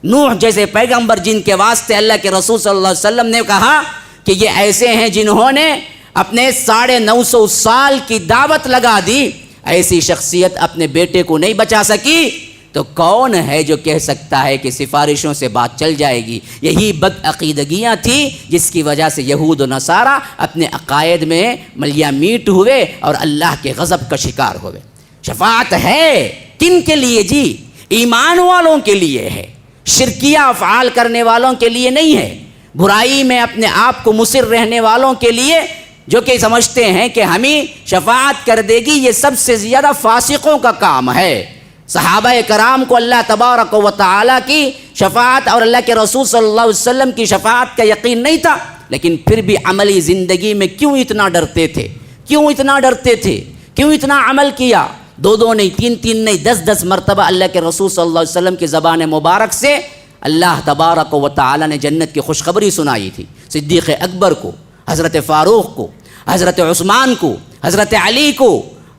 نوح جیسے پیغمبر جن کے واسطے اللہ کے رسول صلی اللہ علیہ وسلم نے کہا کہ یہ ایسے ہیں جنہوں نے اپنے 950 سال کی دعوت لگا دی، ایسی شخصیت اپنے بیٹے کو نہیں بچا سکی، تو کون ہے جو کہہ سکتا ہے کہ سفارشوں سے بات چل جائے گی؟ یہی بد عقیدگیاں تھیں جس کی وجہ سے یہود و نصارہ اپنے عقائد میں ملیا میٹ ہوئے اور اللہ کے غضب کا شکار ہوئے۔ شفاعت ہے کن کے لیے جی؟ ایمان والوں کے لیے ہے، شرکیہ افعال کرنے والوں کے لیے نہیں ہے، برائی میں اپنے آپ کو مصر رہنے والوں کے لیے، جو کہ سمجھتے ہیں کہ ہمیں شفاعت کر دے گی، یہ سب سے زیادہ فاسقوں کا کام ہے۔ صحابہ کرام کو اللہ تبارک و تعالیٰ کی شفاعت اور اللہ کے رسول صلی اللہ علیہ وسلم کی شفاعت کا یقین نہیں تھا، لیکن پھر بھی عملی زندگی میں کیوں اتنا ڈرتے تھے؟ کیوں اتنا ڈرتے تھے؟ کیوں اتنا عمل کیا؟ 2 نہیں 3 نہیں 10 مرتبہ اللہ کے رسول صلی اللہ علیہ وسلم کی زبان مبارک سے اللہ تبارک و تعالیٰ نے جنت کی خوشخبری سنائی تھی۔ صدیق اکبر کو، حضرت فاروق کو، حضرت عثمان کو، حضرت علی کو،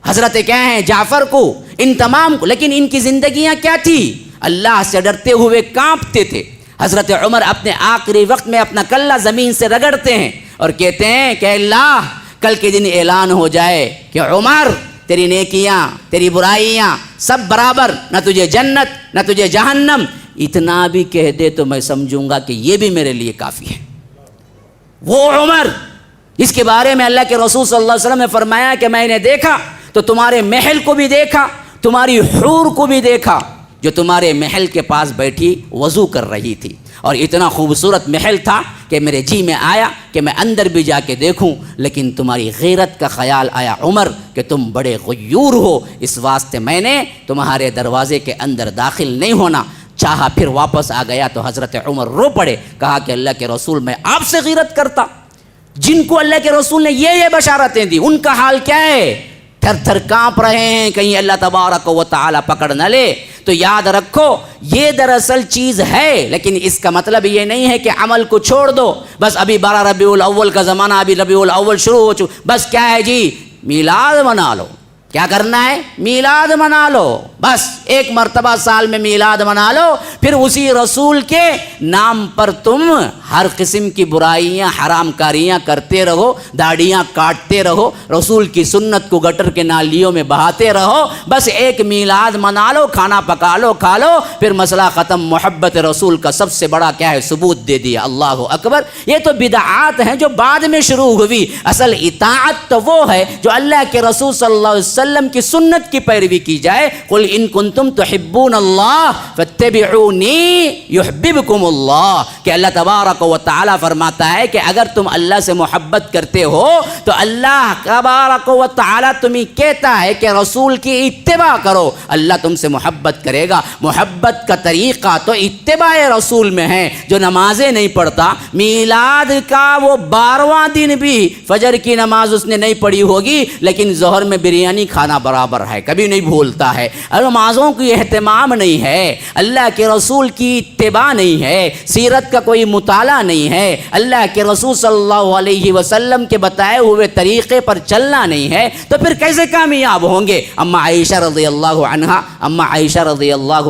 حضرت کیا ہیں جعفر کو، ان تمام کو، لیکن ان کی زندگیاں کیا تھی؟ اللہ سے ڈرتے ہوئے کانپتے تھے۔ حضرت عمر اپنے آخری وقت میں اپنا کلہ زمین سے رگڑتے ہیں اور کہتے ہیں کہ اللہ کل کے دن اعلان ہو جائے کہ عمر تیری نیکیاں تیری برائیاں سب برابر، نہ تجھے جنت نہ تجھے جہنم، اتنا بھی کہہ دے تو میں سمجھوں گا کہ یہ بھی میرے لیے کافی ہے۔ وہ عمر اس کے بارے میں اللہ کے رسول صلی اللہ علیہ وسلم نے فرمایا کہ میں نے دیکھا تو تمہارے محل کو بھی دیکھا، تمہاری حور کو بھی دیکھا، جو تمہارے محل کے پاس بیٹھی وضو کر رہی تھی، اور اتنا خوبصورت محل تھا کہ میرے جی میں آیا کہ میں اندر بھی جا کے دیکھوں، لیکن تمہاری غیرت کا خیال آیا عمر کہ تم بڑے غیور ہو، اس واسطے میں نے تمہارے دروازے کے اندر داخل نہیں ہونا چاہا، پھر واپس آ گیا تو حضرت عمر رو پڑے، کہا کہ اللہ کے رسول میں آپ سے غیرت کرتا؟ جن کو اللہ کے رسول نے یہ بشارتیں دی ان کا حال کیا ہے؟ تھر تھر کانپ رہے ہیں کہیں اللہ تبارک و تعالی پکڑ نہ لے۔ تو یاد رکھو یہ دراصل چیز ہے، لیکن اس کا مطلب یہ نہیں ہے کہ عمل کو چھوڑ دو، بس ابھی 12 ربیع الاول کا زمانہ، ابھی ربیع الاول شروع ہو چکا، بس کیا ہے جی میلاد منا لو۔ کیا کرنا ہے؟ میلاد منا لو، بس ایک مرتبہ سال میں میلاد منا لو، پھر اسی رسول کے نام پر تم ہر قسم کی برائیاں حرام کاریاں کرتے رہو، داڑیاں کاٹتے رہو، رسول کی سنت کو گٹر کے نالیوں میں بہاتے رہو، بس ایک میلاد منا لو، کھانا پکا لو، کھا لو، پھر مسئلہ ختم۔ محبت رسول کا سب سے بڑا کیا ہے؟ ثبوت دے دیا۔ اللہ اکبر۔ یہ تو بدعات ہیں جو بعد میں شروع ہوئی، اصل اطاعت تو وہ ہے جو اللہ کے رسول صلی اللہ علیہ وسلم کی سنت کی پیروی کی جائے۔ قل ان کنتم تحبون اللہ فاتبعونی یحببکم اللہ، کہ اللہ تبارک و تعالی فرماتا ہے کہ اگر تم اللہ سے محبت کرتے ہو تو اللہ تبارک و تعالی تمہیں کہتا ہے کہ رسول کی اتباع کرو، اللہ تم سے محبت کرے گا۔ محبت کا طریقہ تو اتباع رسول میں ہے۔ جو نمازیں نہیں پڑھتا، میلاد کا وہ 12واں دن بھی فجر کی نماز اس نے نہیں پڑھی ہوگی، لیکن ظہر میں بریانی کھانا برابر ہے، کبھی نہیں بھولتا ہے، نمازوں کی اہتمام نہیں ہے، اللہ کے رسول کی اتباع نہیں ہے، سیرت کا کوئی مطالعہ نہیں ہے، اللہ کے رسول صلی اللہ علیہ وسلم کے بتائے ہوئے طریقے پر چلنا نہیں ہے، تو پھر کیسے کامیاب ہوں گے؟ اما عائشہ رضی اللہ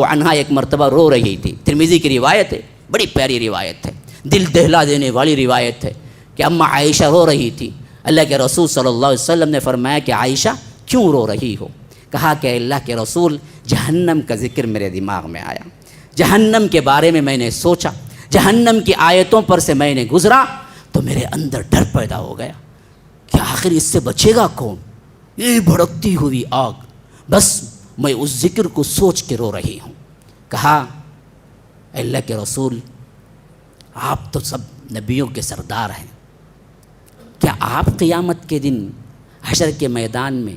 عنہا ایک مرتبہ رو رہی تھی، ترمذی کی روایت ہے، بڑی پیاری روایت ہے، دل دہلا دینے والی روایت ہے کہ اما عائشہ رو رہی تھی۔ اللہ کے رسول صلی اللہ علیہ وسلم نے فرمایا کہ عائشہ کیوں رو رہی ہو؟ کہا کہ اللہ کے رسول جہنم کا ذکر میرے دماغ میں آیا، جہنم کے بارے میں میں نے سوچا، جہنم کی آیتوں پر سے میں نے گزرا تو میرے اندر ڈر پیدا ہو گیا کہ آخر اس سے بچے گا کون؟ یہ بھڑکتی ہوئی آگ، بس میں اس ذکر کو سوچ کے رو رہی ہوں۔ کہا اللہ کے رسول آپ تو سب نبیوں کے سردار ہیں، کیا آپ قیامت کے دن حشر کے میدان میں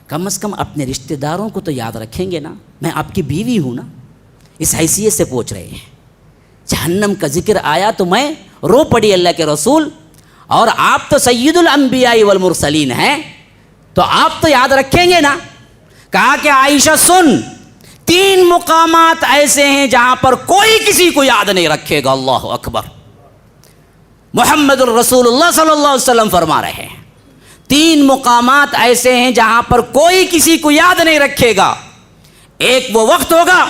کم از کم اپنے رشتہ داروں کو تو یاد رکھیں گے نا؟ میں آپ کی بیوی ہوں نا، اس حیثیت سے پوچھ رہے ہیں۔ جہنم کا ذکر آیا تو میں رو پڑی اللہ کے رسول، اور آپ تو سید الانبیاء والمرسلین ہیں، تو آپ تو یاد رکھیں گے نا؟ کہا کہ عائشہ سن، 3 مقامات ایسے ہیں جہاں پر کوئی کسی کو یاد نہیں رکھے گا۔ اللہ اکبر، محمد الرسول اللہ صلی اللہ علیہ وسلم فرما رہے ہیں 3 مقامات ایسے ہیں جہاں پر کوئی کسی کو یاد نہیں رکھے گا۔ ایک وہ وقت ہوگا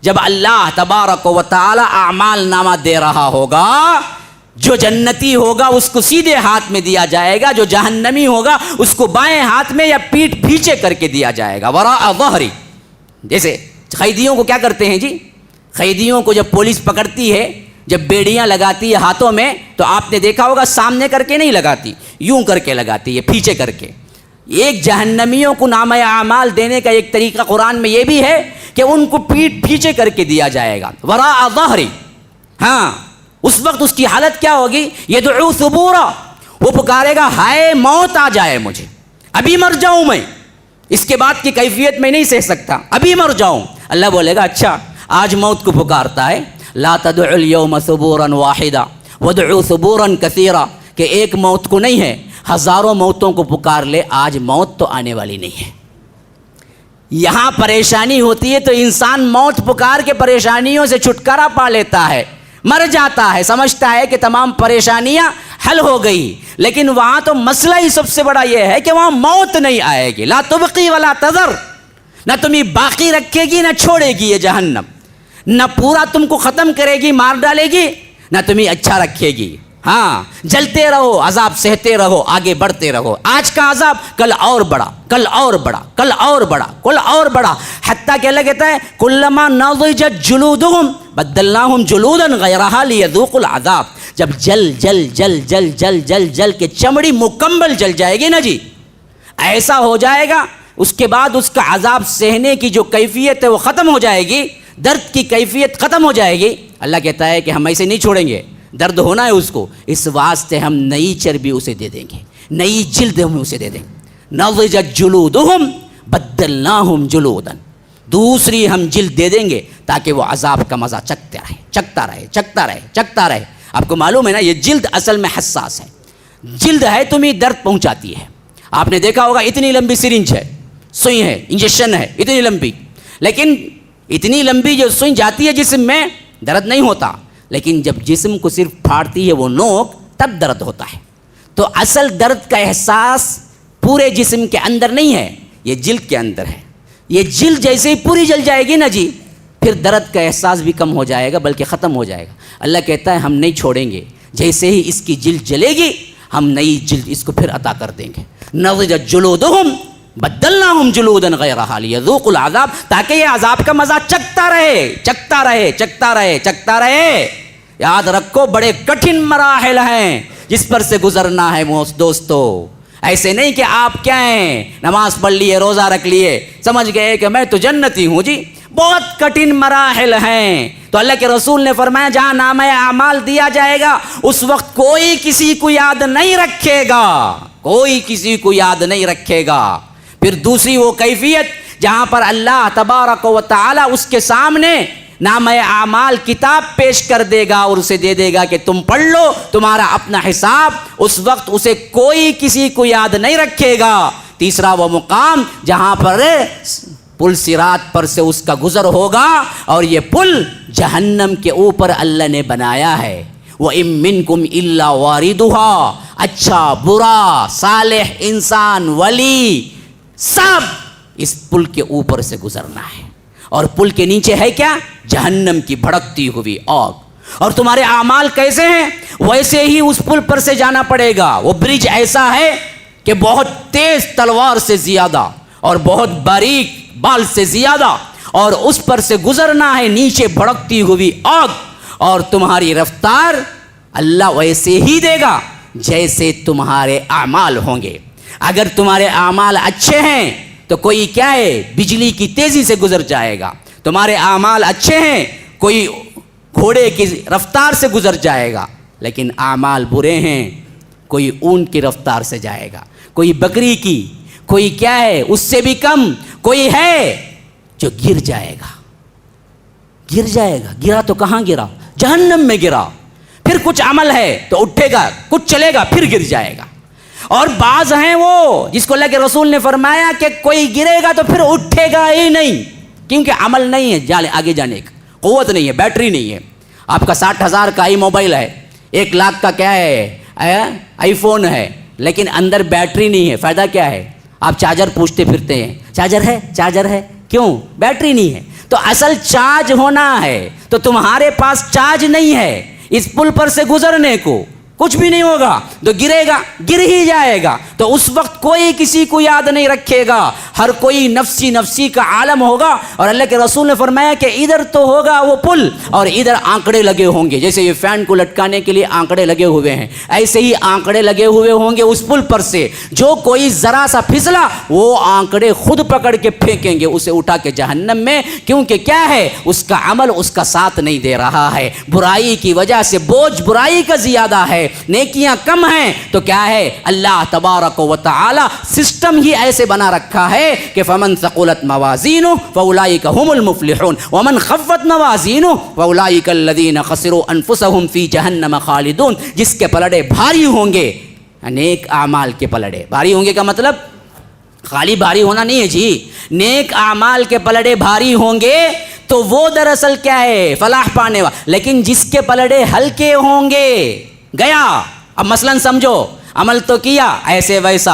جب اللہ تبارک و تعالی اعمال نامہ دے رہا ہوگا، جو جنتی ہوگا اس کو سیدھے ہاتھ میں دیا جائے گا، جو جہنمی ہوگا اس کو بائیں ہاتھ میں یا پیٹھ پیچھے کر کے دیا جائے گا، وراء ظہری۔ جیسے قیدیوں کو کیا کرتے ہیں جی؟ قیدیوں کو جب پولیس پکڑتی ہے، جب بیڑیاں لگاتی ہے ہاتھوں میں، تو آپ نے دیکھا ہوگا سامنے کر کے نہیں لگاتی، یوں کر کے لگاتی ہے، پیچھے کر کے۔ ایک جہنمیوں کو نامہ اعمال دینے کا ایک طریقہ قرآن میں یہ بھی ہے کہ ان کو پیٹھ پیچھے کر کے دیا جائے گا، وراء ظہری۔ ہاں، اس وقت اس کی حالت کیا ہوگی؟ یدعو ثبورا، وہ پکارے گا ہائے موت آ جائے مجھے، ابھی مر جاؤں میں، اس کے بعد کی کیفیت میں نہیں سہ سکتا، ابھی مر جاؤں۔ اللہ بولے گا اچھا آج موت کو پکارتا ہے، لا تدعو اليوم ثبورا واحدا وادعو ثبورا کثیرا، کہ ایک موت کو نہیں ہے، ہزاروں موتوں کو پکار لے، آج موت تو آنے والی نہیں ہے۔ یہاں پریشانی ہوتی ہے تو انسان موت پکار کے پریشانیوں سے چھٹکارا پا لیتا ہے، مر جاتا ہے، سمجھتا ہے کہ تمام پریشانیاں حل ہو گئی، لیکن وہاں تو مسئلہ ہی سب سے بڑا یہ ہے کہ وہاں موت نہیں آئے گی، لا تبقی ولا تذر، نہ تمہیں باقی رکھے گی نہ چھوڑے گی یہ جہنم، نہ پورا تم کو ختم کرے گی، مار ڈالے گی، نہ تمہیں اچھا رکھے گی۔ ہاں، جلتے رہو، عذاب سہتے رہو، آگے بڑھتے رہو، آج کا عذاب کل اور بڑا، کل اور بڑا، کل اور بڑا، کل اور بڑا، حتیٰ کہ اللہ کہتا ہے کلما نضجت جلودہم بدلناہم جلودا غیرہا لیذوقوا العذاب، جب جل جل جل جل جل جل جل کے چمڑی مکمل جل جائے گی نا جی، ایسا ہو جائے گا، اس کے بعد اس کا عذاب سہنے کی جو کیفیت ہے وہ ختم ہو جائے گی، درد کی کیفیت ختم ہو جائے گی۔ اللہ کہتا ہے کہ ہم ایسے نہیں چھوڑیں گے، درد ہونا ہے اس کو، اس واسطے ہم نئی چربی اسے دے دیں گے، نئی جلد ہم اسے دے دیں گے۔ نضجت جلودہم بدلناہم جلودا، دوسری ہم جلد دے دیں گے تاکہ وہ عذاب کا مزہ چکھتا رہے، چکھتا رہے، چکھتا رہے، چکھتا رہے۔ آپ کو معلوم ہے نا یہ جلد اصل میں حساس ہے، جلد ہے تمہیں درد پہنچاتی ہے۔ آپ نے دیکھا ہوگا اتنی لمبی سرنج ہے، سوئی ہے، انجیکشن ہے اتنی لمبی، لیکن اتنی لمبی جو سوئی جاتی ہے جسم میں درد نہیں ہوتا، لیکن جب جسم کو صرف پھاڑتی ہے وہ نوک تب درد ہوتا ہے۔ تو اصل درد کا احساس پورے جسم کے اندر نہیں ہے، یہ جلد کے اندر ہے۔ یہ جلد جیسے ہی پوری جل جائے گی نا جی، پھر درد کا احساس بھی کم ہو جائے گا، بلکہ ختم ہو جائے گا۔ اللہ کہتا ہے ہم نہیں چھوڑیں گے، جیسے ہی اس کی جلد جلے گی ہم نئی جلد اس کو پھر عطا کر دیں گے۔ نضجت جلودہم بدلناہم جلودا غیرہا لیذوقوا العذاب، تاکہ یہ عذاب کا مزہ چکھتا رہے، چکھتا رہے، چکھتا رہے، چکھتا رہے۔ یاد رکھو بڑے کٹھن مراحل ہیں جس پر سے گزرنا ہے دوستو۔ ایسے نہیں کہ آپ کیا ہیں، نماز پڑھ لیے، روزہ رکھ لیے، سمجھ گئے کہ میں تو جنتی ہوں جی، بہت کٹھن مراحل ہیں۔ تو اللہ کے رسول نے فرمایا جہاں نامہ اعمال دیا جائے گا اس وقت کوئی کسی کو یاد نہیں رکھے گا، کوئی کسی کو یاد نہیں رکھے گا۔ پھر دوسری وہ کیفیت جہاں پر اللہ تبارک و تعالی اس کے سامنے نامہ اعمال کتاب پیش کر دے گا اور اسے دے دے گا کہ تم پڑھ لو تمہارا اپنا حساب، اس وقت اسے کوئی کسی کو یاد نہیں رکھے گا۔ تیسرا وہ مقام جہاں پر پل صراط پر سے اس کا گزر ہوگا، اور یہ پل جہنم کے اوپر اللہ نے بنایا ہے۔ وَإِن مِّنكُمْ إِلَّا وَارِدُهَا، اچھا برا صالح انسان ولی سب اس پل کے اوپر سے گزرنا ہے، اور پل کے نیچے ہے کیا؟ جہنم کی بھڑکتی ہوئی آگ۔ اور تمہارے اعمال کیسے ہیں ویسے ہی اس پل پر سے جانا پڑے گا۔ وہ برج ایسا ہے کہ بہت تیز تلوار سے زیادہ اور بہت باریک بال سے زیادہ، اور اس پر سے گزرنا ہے، نیچے بھڑکتی ہوئی آگ، اور تمہاری رفتار اللہ ویسے ہی دے گا جیسے تمہارے اعمال ہوں گے۔ اگر تمہارے اعمال اچھے ہیں تو کوئی کیا ہے، بجلی کی تیزی سے گزر جائے گا۔ تمہارے اعمال اچھے ہیں، کوئی گھوڑے کی رفتار سے گزر جائے گا، لیکن اعمال برے ہیں، کوئی اونٹ کی رفتار سے جائے گا، کوئی بکری کی، کوئی کیا ہے اس سے بھی کم، کوئی ہے جو گر جائے گا۔ گر جائے گا، گرا تو کہاں گرا؟ جہنم میں گرا۔ پھر کچھ عمل ہے تو اٹھے گا، کچھ چلے گا پھر گر جائے گا۔ اور بعض ہیں وہ جس کو اللہ کے رسول نے فرمایا کہ کوئی گرے گا تو پھر اٹھے گا ہی نہیں، کیونکہ عمل نہیں ہے، آگے جانے کا قوت نہیں ہے، بیٹری نہیں ہے۔ آپ کا 60,000 کا آئی موبائل ہے، 1 لاکھ کا کیا ہے آئی فون ہے، لیکن اندر بیٹری نہیں ہے، فائدہ کیا ہے؟ آپ چارجر پوچھتے پھرتے ہیں، چارجر ہے، کیوں؟ بیٹری نہیں ہے۔ تو اصل چارج ہونا ہے، تو تمہارے پاس چارج نہیں ہے اس پل پر سے گزرنے کو، کچھ بھی نہیں ہوگا، تو گرے گا، گر ہی جائے گا۔ تو اس وقت کوئی کسی کو یاد نہیں رکھے گا، ہر کوئی نفسی نفسی کا عالم ہوگا۔ اور اللہ کے رسول نے فرمایا کہ ادھر تو ہوگا وہ پل اور ادھر آنکڑے لگے ہوں گے، جیسے یہ فین کو لٹکانے کے لیے آنکڑے لگے ہوئے ہیں، ایسے ہی آنکڑے لگے ہوئے ہوں گے اس پل پر سے۔ جو کوئی ذرا سا پھسلا وہ آنکڑے خود پکڑ کے پھینکیں گے اسے اٹھا کے جہنم میں، کیونکہ کیا ہے اس کا عمل اس کا ساتھ نہیں دے رہا ہے۔ برائی کی وجہ سے بوجھ برائی کا زیادہ ہے، نیکیاں کم ہیں، تو کیا ہے اللہ تبارک و تعالی سسٹم ہی ایسے بنا رکھا ہے کہ فمن ثقلت موازینہ فاولئک هم المفلحون ومن خفت موازینہ فاولئک الذین خسروا انفسهم فی جہنم خالدون۔ جس کے پلڑے بھاری ہوں گے، نیک اعمال کے پلڑے بھاری ہوں گے کا مطلب خالی بھاری ہونا نہیں ہے جی، نیک اعمال کے پلڑے بھاری ہوں گے تو وہ دراصل کیا ہے فلاح پانے والا۔ لیکن جس کے پلڑے ہلکے ہوں گے گیا، اب مثلا سمجھو عمل تو کیا ایسے ویسا،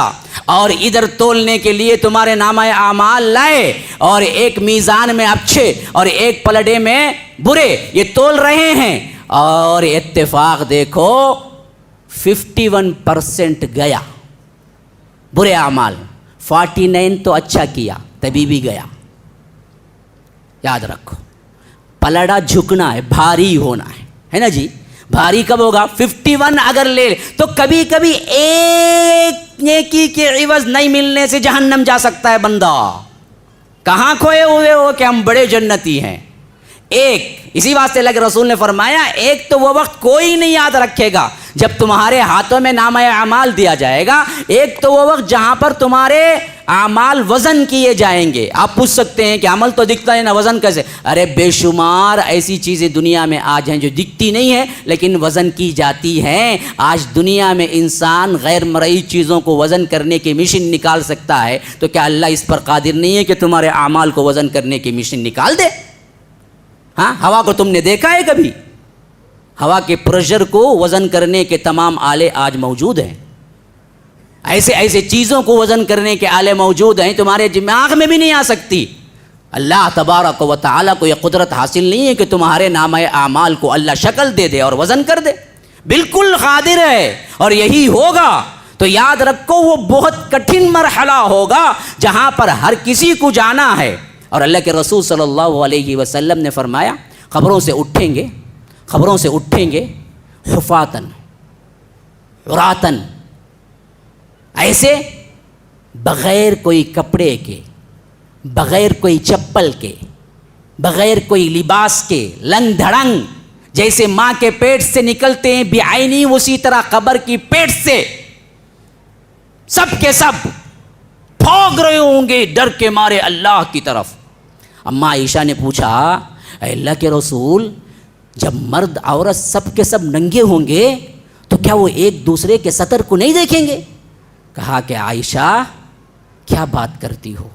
اور ادھر تولنے کے لیے تمہارے نامہ اعمال لائے، اور ایک میزان میں اچھے اور ایک پلڑے میں برے، یہ تول رہے ہیں، اور اتفاق دیکھو 51% گیا برے اعمال، 49 تو اچھا کیا تبھی بھی گیا۔ یاد رکھو پلڑا جھکنا ہے، بھاری ہونا ہے نا جی۔ بھاری کب ہوگا؟ 51 اگر لے تو کبھی کبھی ایک نیکی کے عوض نہیں ملنے سے جہنم جا سکتا ہے بندہ۔ کہاں کھوئے ہوئے ہو کہ ہم بڑے جنتی ہیں؟ ایک، اسی واسطے اللہ کے رسول نے فرمایا ایک تو وہ وقت کوئی نہیں یاد رکھے گا جب تمہارے ہاتھوں میں نامہ اعمال دیا جائے گا، ایک تو وہ وقت جہاں پر تمہارے اعمال وزن کیے جائیں گے۔ آپ پوچھ سکتے ہیں کہ عمل تو دکھتا ہے نا، وزن کیسے؟ ارے بے شمار ایسی چیزیں دنیا میں آج ہیں جو دکھتی نہیں ہیں لیکن وزن کی جاتی ہیں۔ آج دنیا میں انسان غیر مرئی چیزوں کو وزن کرنے کی مشین نکال سکتا ہے، تو کیا اللہ اس پر قادر نہیں ہے کہ تمہارے اعمال کو وزن کرنے کی مشین نکال دے؟ ہاں، ہوا کو تم نے دیکھا ہے کبھی؟ ہوا کے پریشر کو وزن کرنے کے تمام آلے آج موجود ہیں، ایسے چیزوں کو وزن کرنے کے آلے موجود ہیں، تمہارے دماغ میں بھی نہیں آ سکتی۔ اللہ تبارک و تعالیٰ کو یہ قدرت حاصل نہیں ہے کہ تمہارے نامہ اعمال کو اللہ شکل دے دے اور وزن کر دے، بالکل قادر ہے اور یہی ہوگا۔ تو یاد رکھو وہ بہت کٹھن مرحلہ ہوگا جہاں پر ہر کسی کو جانا ہے۔ اور اللہ کے رسول صلی اللہ علیہ وسلم نے فرمایا قبروں سے اٹھیں گے حفاتن عراتن، ایسے بغیر کوئی کپڑے کے، بغیر کوئی چپل کے، بغیر کوئی لباس کے، لنگ دھڑنگ، جیسے ماں کے پیٹ سے نکلتے ہیں بعینی اسی طرح قبر کی پیٹ سے سب کے سب بھاگ رہے ہوں گے ڈر کے مارے اللہ کی طرف۔ اماں عائشہ نے پوچھا اے اللہ کے رسول، جب مرد عورت سب کے سب ننگے ہوں گے تو کیا وہ ایک دوسرے کے سطر کو نہیں دیکھیں گے؟ کہا کہ عائشہ کیا بات کرتی ہو.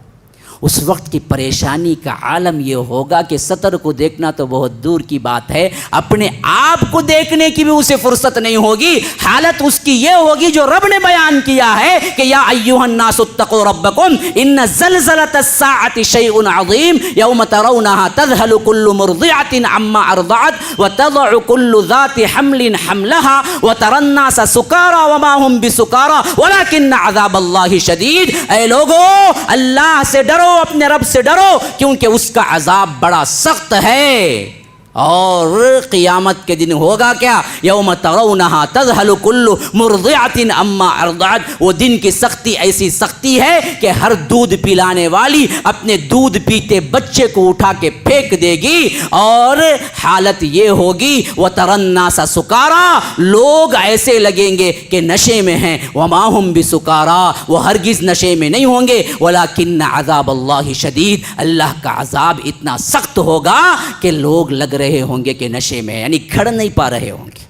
اس وقت کی پریشانی کا عالم یہ ہوگا کہ سطر کو دیکھنا تو بہت دور کی بات ہے، اپنے آپ کو دیکھنے کی بھی اسے فرصت نہیں ہوگی. حالت اس کی یہ ہوگی جو رب نے بیان کیا ہے کہ یا ایھا الناس اتقوا ربکم ان زلزلۃ الساعۃ شیء عظیم یوم ترونها تذهل كل مرضعۃ عما ارضعت وتضع كل ذات حمل حملها وترى الناس سکارى وما هم بسکارى ولكن عذاب اللہ شدید. اے لوگو، اللہ سے ڈرو، اپنے رب سے ڈرو، کیونکہ اس کا عذاب بڑا سخت ہے. اور قیامت کے دن ہوگا کیا؟ یوم ترونہا تذہل کل مرضعۃ عما ارضعت. وہ دن کی سختی ایسی سختی ہے کہ ہر دودھ پلانے والی اپنے دودھ پیتے بچے کو اٹھا کے پھینک دے گی. اور حالت یہ ہوگی وتری الناس سکارى، لوگ ایسے لگیں گے کہ نشے میں ہیں. وما هم بسکارى، وہ ہرگز نشے میں نہیں ہوں گے. ولکن عذاب اللہ شدید، اللہ کا عذاب اتنا سخت ہوگا کہ لوگ لگ رہے ہوں گے کہ نشے میں، یعنی کھڑ نہیں پا رہے ہوں گے،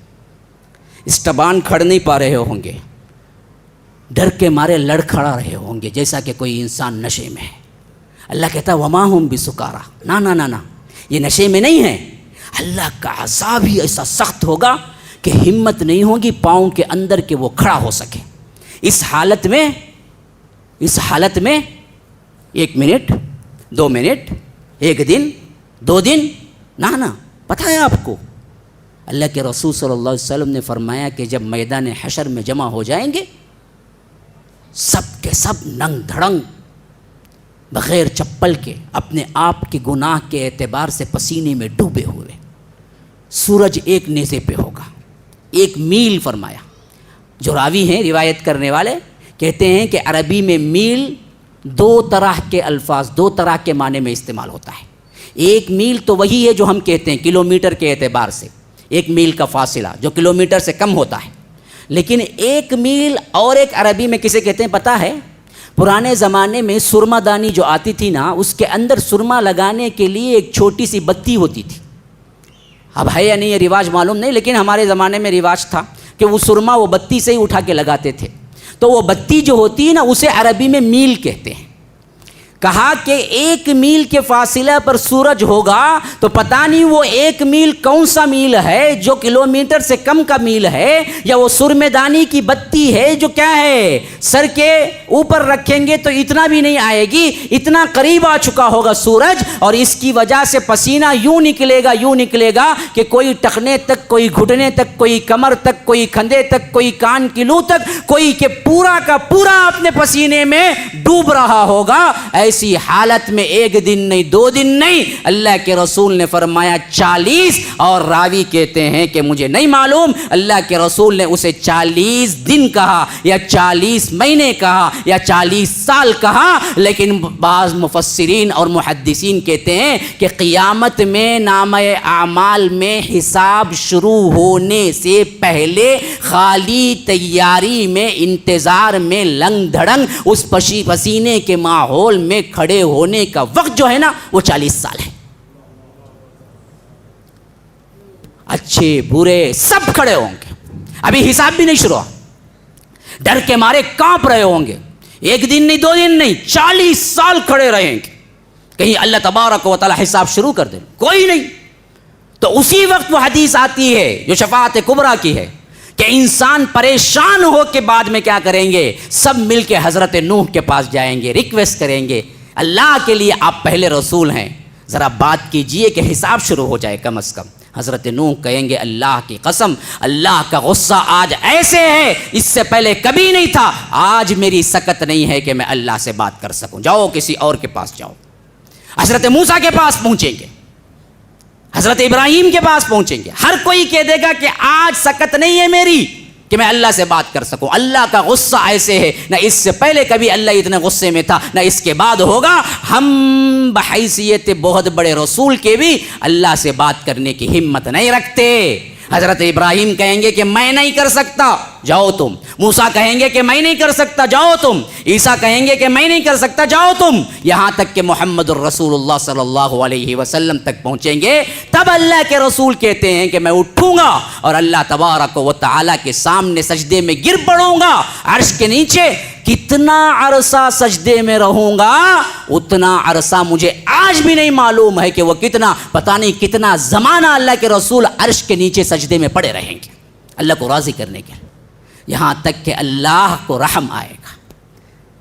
اسٹبان کھڑ نہیں پا رہے ہوں گے، ڈر کے مارے لڑکھڑا رہے ہوں گے جیسا کہ کوئی انسان نشے میں ہے. اللہ کہتا ہے وما هم بسکارى، نا نا نا نا، یہ نشے میں نہیں ہے. اللہ کا عذاب ہی ایسا سخت ہوگا کہ ہمت نہیں ہوگی پاؤں کے اندر کہ وہ کھڑا ہو سکے. اس حالت میں 1 منٹ 2 منٹ 1 دن 2 دن نا پتہ ہے آپ کو، اللہ کے رسول صلی اللہ علیہ وسلم نے فرمایا کہ جب میدان حشر میں جمع ہو جائیں گے سب کے سب ننگ دھڑنگ بغیر چپل کے، اپنے آپ کے گناہ کے اعتبار سے پسینے میں ڈوبے ہوئے، سورج ایک نیزے پہ ہوگا، 1 میل فرمایا. جو راوی ہیں روایت کرنے والے کہتے ہیں کہ عربی میں میل 2 طرح کے الفاظ 2 طرح کے معنی میں استعمال ہوتا ہے. 1 میل تو وہی ہے جو ہم کہتے ہیں کلومیٹر کے اعتبار سے، 1 میل کا فاصلہ جو کلومیٹر سے کم ہوتا ہے. لیکن 1 میل اور ایک عربی میں کسے کہتے ہیں پتہ ہے؟ پرانے زمانے میں سرما دانی جو آتی تھی نا، اس کے اندر سرما لگانے کے لیے ایک چھوٹی سی بتی ہوتی تھی. اب ہے یا نہیں یہ رواج معلوم نہیں، لیکن ہمارے زمانے میں رواج تھا کہ وہ سرما وہ بتی سے ہی اٹھا کے لگاتے تھے. تو وہ بتی جو ہوتی ہے نا اسے عربی میں میل کہتے ہیں. کہا کہ 1 میل کے فاصلہ پر سورج ہوگا تو پتہ نہیں وہ 1 میل کون سا میل ہے جو کلومیٹر سے کم کا میل ہے، یا وہ سرمے دانی کی بتی ہے جو کیا ہے سر کے اوپر رکھیں گے تو اتنا بھی نہیں آئے گی، اتنا قریب آ چکا ہوگا سورج. اور اس کی وجہ سے پسینہ یوں نکلے گا کہ کوئی ٹخنے تک، کوئی گھٹنے تک، کوئی کمر تک، کوئی کھندے تک، کوئی کان کی لو تک، کوئی کہ پورا کا پورا اپنے پسینے میں ڈوب رہا ہوگا. ایسی حالت میں 1 دن نہیں 2 دن نہیں، اللہ کے رسول نے فرمایا 40. اور راوی کہتے ہیں کہ مجھے نہیں معلوم اللہ کے رسول نے اسے 40 دن کہا یا 40 مہینے کہا یا 40 سال کہا. لیکن بعض مفسرین اور محدثین کہتے ہیں کہ قیامت میں نامہ اعمال میں حساب شروع ہونے سے پہلے خالی تیاری میں، انتظار میں، لنگ دھڑنگ اس پسینے کے ماحول میں کھڑے ہونے کا وقت جو ہے نا وہ 40 سال ہے. اچھے برے سب کھڑے ہوں گے، ابھی حساب بھی نہیں شروع، ڈر کے مارے کانپ رہے ہوں گے. 1 دن نہیں 2 دن نہیں 40 سال کھڑے رہیں گے. کہیں اللہ تبارک و تعالی حساب شروع کر دے، کوئی نہیں. تو اسی وقت وہ حدیث آتی ہے جو شفاعت کبریٰ کی ہے کہ انسان پریشان ہو کے بعد میں کیا کریں گے، سب مل کے حضرت نوح کے پاس جائیں گے، ریکویسٹ کریں گے اللہ کے لیے آپ پہلے رسول ہیں، ذرا بات کیجئے کہ حساب شروع ہو جائے کم از کم. حضرت نوح کہیں گے اللہ کی قسم، اللہ کا غصہ آج ایسے ہے اس سے پہلے کبھی نہیں تھا، آج میری سکت نہیں ہے کہ میں اللہ سے بات کر سکوں. جاؤ کسی اور کے پاس جاؤ. حضرت موسیٰ کے پاس پہنچیں گے، حضرت ابراہیم کے پاس پہنچیں گے، ہر کوئی کہہ دے گا کہ آج سکت نہیں ہے میری کہ میں اللہ سے بات کر سکوں. اللہ کا غصہ ایسے ہے، نہ اس سے پہلے کبھی اللہ اتنے غصے میں تھا نہ اس کے بعد ہوگا. ہم بحیثیت بہت بڑے رسول کے بھی اللہ سے بات کرنے کی ہمت نہیں رکھتے. حضرت ابراہیم کہیں گے کہ میں نہیں کر سکتا، جاؤ تم. موسیٰ کہیں گے کہ میں نہیں کر سکتا, جاؤ تم. عیسیٰ کہیں گے کہ میں نہیں کر سکتا, جاؤ تم. یہاں تک کہ محمد الرسول اللہ صلی اللہ علیہ وسلم تک پہنچیں گے, تب اللہ کے رسول کہتے ہیں کہ میں اٹھوں گا اور اللہ تبارک و تعالیٰ کے سامنے سجدے میں گر پڑوں گا عرش کے نیچے. کتنا عرصہ سجدے میں رہوں گا, اتنا عرصہ مجھے آج بھی نہیں معلوم ہے کہ وہ کتنا, پتہ نہیں کتنا زمانہ اللہ کے رسول عرش کے نیچے سجدے میں پڑے رہیں گے اللہ کو راضی کرنے کے لیے, یہاں تک کہ اللہ کو رحم آئے گا.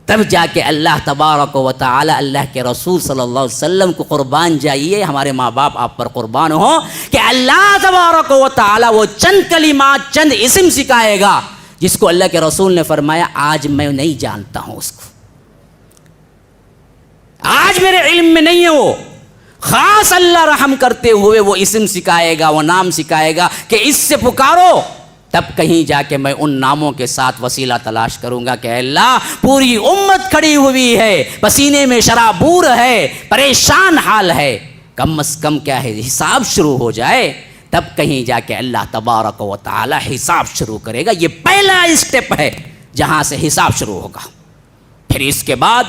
تب جا کے اللہ تبارک و تعالی اللہ کے رسول صلی اللہ علیہ وسلم کو قربان جائیے, ہمارے ماں باپ آپ پر قربان ہوں, کہ اللہ تبارک و تعالی وہ چند کلمات, چند اسم سکھائے گا جس کو اللہ کے رسول نے فرمایا آج میں نہیں جانتا ہوں, اس کو آج میرے علم میں نہیں ہے. وہ خاص اللہ رحم کرتے ہوئے وہ اسم سکھائے گا, وہ نام سکھائے گا کہ اس سے پکارو. تب کہیں جا کے میں ان ناموں کے ساتھ وسیلہ تلاش کروں گا کہ اے اللہ پوری امت کھڑی ہوئی ہے, پسینے میں شرابور ہے, پریشان حال ہے, کم از کم کیا ہے حساب شروع ہو جائے. تب کہیں جا کے اللہ تبارک و تعالی حساب شروع کرے گا. یہ پہلا اسٹیپ ہے جہاں سے حساب شروع ہوگا. پھر اس کے بعد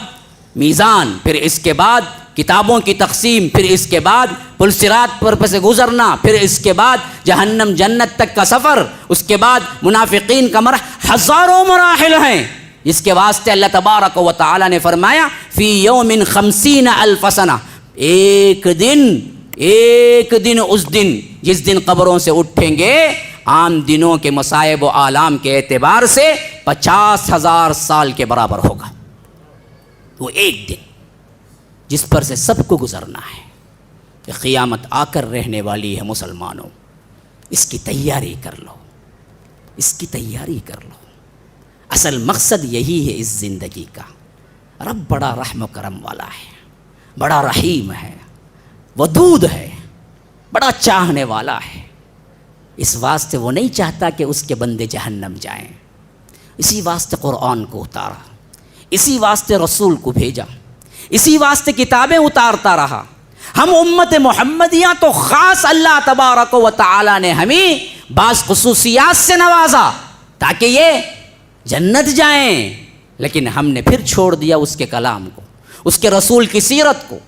میزان, پھر اس کے بعد کتابوں کی تقسیم, پھر اس کے بعد پل صراط پر سے گزرنا, پھر اس کے بعد جہنم جنت تک کا سفر, اس کے بعد منافقین کا ہزاروں مراحل ہیں. اس کے واسطے اللہ تبارک و تعالی نے فرمایا فی یوم 50,000 سنہ, ایک دن اس دن جس دن قبروں سے اٹھیں گے عام دنوں کے مصائب و آلام کے اعتبار سے 50,000 سال کے برابر ہوگا. وہ ایک دن جس پر سے سب کو گزرنا ہے. کہ قیامت آ کر رہنے والی ہے مسلمانوں, اس کی تیاری کر لو, اس کی تیاری کر لو. اصل مقصد یہی ہے اس زندگی کا. رب بڑا رحم و کرم والا ہے, بڑا رحیم ہے, ودود ہے, بڑا چاہنے والا ہے. اس واسطے وہ نہیں چاہتا کہ اس کے بندے جہنم جائیں. اسی واسطے قرآن کو اتارا, اسی واسطے رسول کو بھیجا, اسی واسطے کتابیں اتارتا رہا. ہم امت محمدیہ تو خاص اللہ تبارک و تعالی نے ہمیں بعض خصوصیات سے نوازا تاکہ یہ جنت جائیں, لیکن ہم نے پھر چھوڑ دیا اس کے کلام کو, اس کے رسول کی سیرت کو.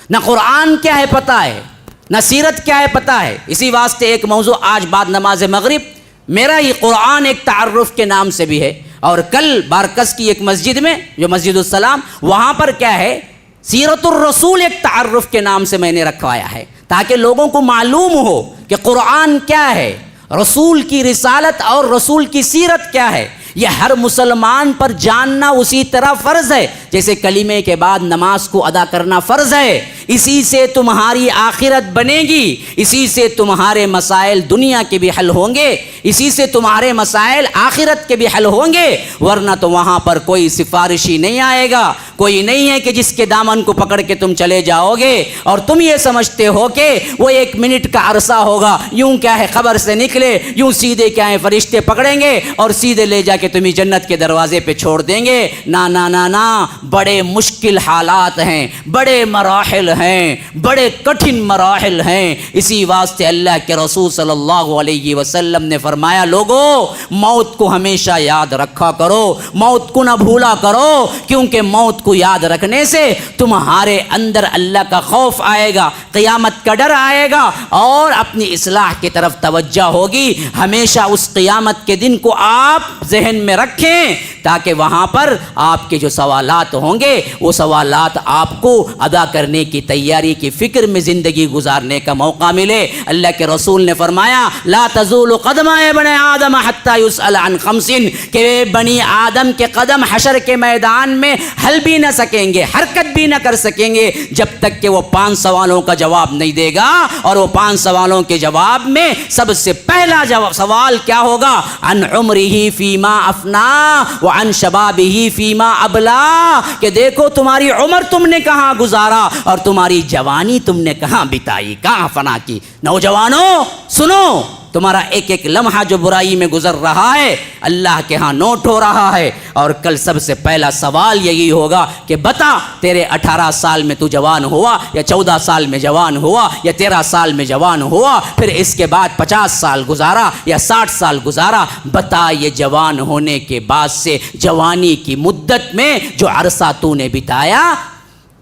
نہ قرآن کیا ہے پتہ ہے, نہ سیرت کیا ہے پتہ ہے. اسی واسطے ایک موضوع آج بعد نماز مغرب میرا یہ قرآن ایک تعارف کے نام سے بھی ہے, اور کل بارکس کی ایک مسجد میں جو مسجد السلام, وہاں پر کیا ہے سیرت الرسول ایک تعارف کے نام سے میں نے رکھوایا ہے, تاکہ لوگوں کو معلوم ہو کہ قرآن کیا ہے, رسول کی رسالت اور رسول کی سیرت کیا ہے. یہ ہر مسلمان پر جاننا اسی طرح فرض ہے جیسے کلمے کے بعد نماز کو ادا کرنا فرض ہے. اسی سے تمہاری آخرت بنے گی, اسی سے تمہارے مسائل دنیا کے بھی حل ہوں گے, اسی سے تمہارے مسائل آخرت کے بھی حل ہوں گے. ورنہ تو وہاں پر کوئی سفارشی نہیں آئے گا, کوئی نہیں ہے کہ جس کے دامن کو پکڑ کے تم چلے جاؤ گے اور تم یہ سمجھتے ہو کہ وہ 1 منٹ کا عرصہ ہوگا, یوں کیا ہے خبر سے نکلے یوں سیدھے کیا ہے فرشتے پکڑیں گے اور سیدھے لے جا کے تمہیں جنت کے دروازے پہ چھوڑ دیں گے. نا نا نا نا, بڑے مشکل حالات ہیں, بڑے مراحل ہیں, بڑے کٹھن مراحل ہیں. اسی واسطے اللہ کے رسول صلی اللہ علیہ وسلم نے فرمایا لوگو موت کو ہمیشہ یاد رکھا کرو, موت کو نہ بھولا کرو, کیونکہ موت کو یاد رکھنے سے تمہارے اندر اللہ کا خوف آئے گا, قیامت کا ڈر آئے گا اور اپنی اصلاح کی طرف توجہ ہوگی. ہمیشہ اس قیامت کے دن کو آپ ذہن میں رکھیں تاکہ وہاں پر آپ کے جو سوالات ہوں گے وہ سوالات آپ کو ادا کرنے کی تیاری کی فکر میں زندگی گزارنے کا موقع ملے. اللہ کے رسول نے فرمایا لا تزول قدم ابن آدم حتی یسأل عن 5, کہ بنی آدم کے قدم حشر کے میدان میں ہل بھی نہ سکیں گے, حرکت بھی نہ کر سکیں گے جب تک کہ وہ 5 سوالوں کا جواب نہیں دے گا. اور وہ 5 سوالوں کے جواب میں سب سے پہلا سوال کیا ہوگا, عن عمرہ فیما افنا وعن شبابہ فیما ابلا, کہ دیکھو تمہاری عمر تم نے کہاں گزارا اور تمہاری جوانی تم نے کہاں بتائی, کہاں فنا کی. نوجوانوں سنو, تمہارا ایک ایک لمحہ جو برائی میں گزر رہا ہے اللہ کے ہاں نوٹ ہو رہا ہے، اور کل سب سے پہلا سوال یہی ہوگا کہ بتا تیرے 18 سال میں تو جوان ہوا، یا 14 سال میں جوان ہوا، یا 13 سال میں جوان ہوا، پھر اس کے بعد 50 سال گزارا یا 60 سال گزارا، بتا یہ جوان ہونے کے بعد سے جوانی کی مدت میں جو عرصہ تو نے بتایا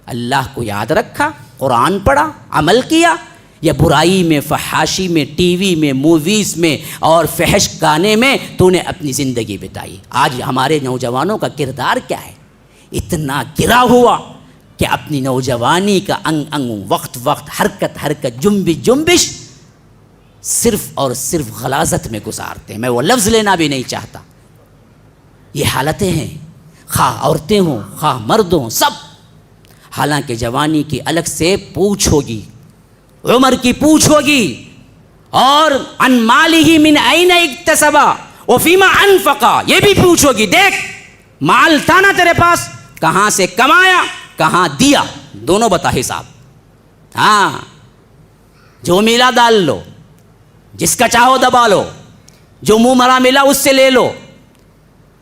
اللہ کو یاد رکھا، قرآن پڑھا، عمل کیا، یا برائی میں، فحاشی میں، ٹی وی میں، موویز میں اور فحش گانے میں تو نے اپنی زندگی بتائی؟ آج ہمارے نوجوانوں کا کردار کیا ہے؟ اتنا گرا ہوا کہ اپنی نوجوانی کا انگ انگ، وقت وقت، حرکت، جنبش صرف اور صرف غلاظت میں گزارتے ہیں۔ میں وہ لفظ لینا بھی نہیں چاہتا۔ یہ حالتیں ہیں، خواہ عورتیں ہوں، خواہ مرد ہوں، سب۔ حالانکہ جوانی کی الگ سے پوچھ ہوگی، عمر کی پوچھ ہوگی، اور عن مالہ من این اکتسب وفیما انفق، یہ بھی پوچھ ہوگی۔ دیکھ مال تھا نا تیرے پاس، کہاں سے کمایا، کہاں دیا، دونوں بتا حساب۔ ہاں، جو ملا ڈال لو، جس کا چاہو دبا لو، جو منہ مرا ملا اس سے لے لو،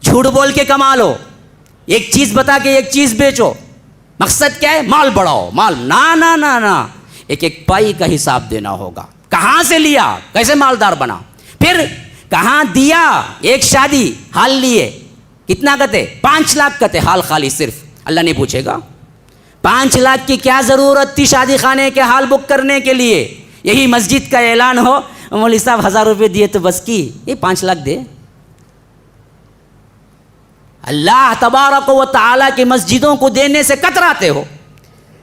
جھوٹ بول کے کما لو، ایک چیز بتا کے ایک چیز بیچو۔ مقصد کیا ہے؟ مال بڑھاؤ، مال۔ نا، ایک ایک پائی کا حساب دینا ہوگا۔ کہاں سے لیا، کیسے مالدار بنا، پھر کہاں دیا۔ ایک شادی حال لیے، کتنا کتے؟ 5 لاکھ کتے حال خالی، صرف اللہ نہیں پوچھے گا 5 لاکھ کی کیا ضرورت تھی شادی خانے کے حال بک کرنے کے لیے؟ یہی مسجد کا اعلان ہو، مولوی صاحب 1000 روپے دیے تو بس کی، یہ 5 لاکھ دے۔ اللہ تبارک و تعالیٰ کی مسجدوں کو دینے سے کتراتے ہو،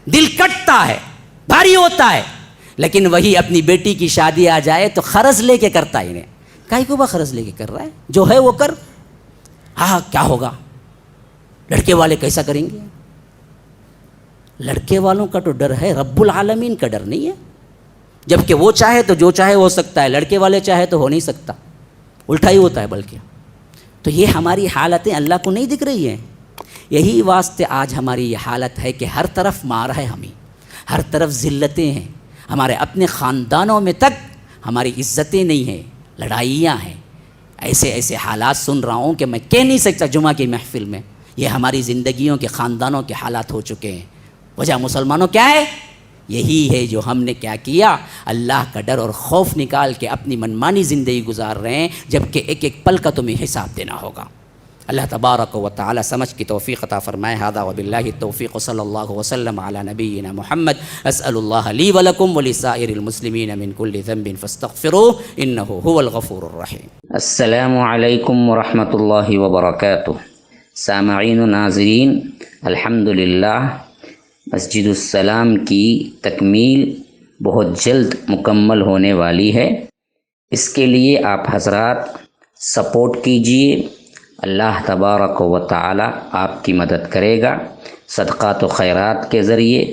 دل کٹتا ہے، بھاری ہوتا ہے، لیکن وہی اپنی بیٹی کی شادی آ جائے تو قرض لے کے کرتا ہی نہیں۔ کائی کو با قرض لے کے کر رہا ہے؟ جو ہے وہ کر۔ ہاں، کیا ہوگا؟ لڑکے والے کیسا کریں گے؟ لڑکے والوں کا تو ڈر ہے، رب العالمین کا ڈر نہیں ہے۔ جبکہ وہ چاہے تو جو چاہے ہو سکتا ہے، لڑکے والے چاہے تو ہو نہیں سکتا، الٹا ہی ہوتا ہے بلکہ۔ تو یہ ہماری حالتیں اللہ کو نہیں دکھ رہی ہیں۔ یہی واسطے آج ہماری یہ حالت ہے کہ ہر طرف مار ہے، ہمیں ہر طرف ذلتیں ہیں، ہمارے اپنے خاندانوں میں تک ہماری عزتیں نہیں ہیں، لڑائیاں ہیں۔ ایسے حالات سن رہا ہوں کہ میں کہہ نہیں سکتا جمعہ کی محفل میں۔ یہ ہماری زندگیوں کے، خاندانوں کے حالات ہو چکے ہیں۔ وجہ مسلمانوں کیا ہے؟ یہی ہے جو ہم نے کیا کیا، اللہ کا ڈر اور خوف نکال کے اپنی منمانی زندگی گزار رہے ہیں، جبکہ ایک ایک پل کا تمہیں حساب دینا ہوگا۔ اللہ تبارک و تعالی سمجھ کی توفیق عطا فرمائے۔ ھذا وباللہ التوفیق، صلی اللہ وسلم علی نبینا محمد۔ اسأل اللہ لی ولکم ولسائر المسلمین من کل ذنب فاستغفروہ انہ هو الغفور الرحیم۔ السلام علیکم ورحمۃ اللہ وبرکاتہ۔ سامعین و ناظرین، الحمدللہ مسجد السلام کی تکمیل بہت جلد مکمل ہونے والی ہے۔ اس کے لیے آپ حضرات سپورٹ کیجئے، اللہ تبارک و تعالی آپ کی مدد کرے گا۔ صدقات و خیرات کے ذریعے،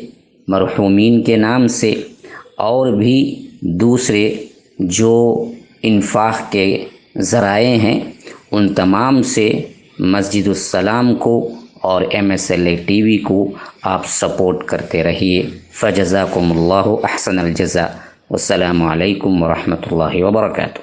مرحومین کے نام سے، اور بھی دوسرے جو انفاق کے ذرائع ہیں، ان تمام سے مسجد السلام کو اور MSLA ٹی وی کو آپ سپورٹ کرتے رہیے۔ فجزاکم اللہ احسن الجزاء۔ والسلام علیکم ورحمۃ اللہ وبرکاتہ۔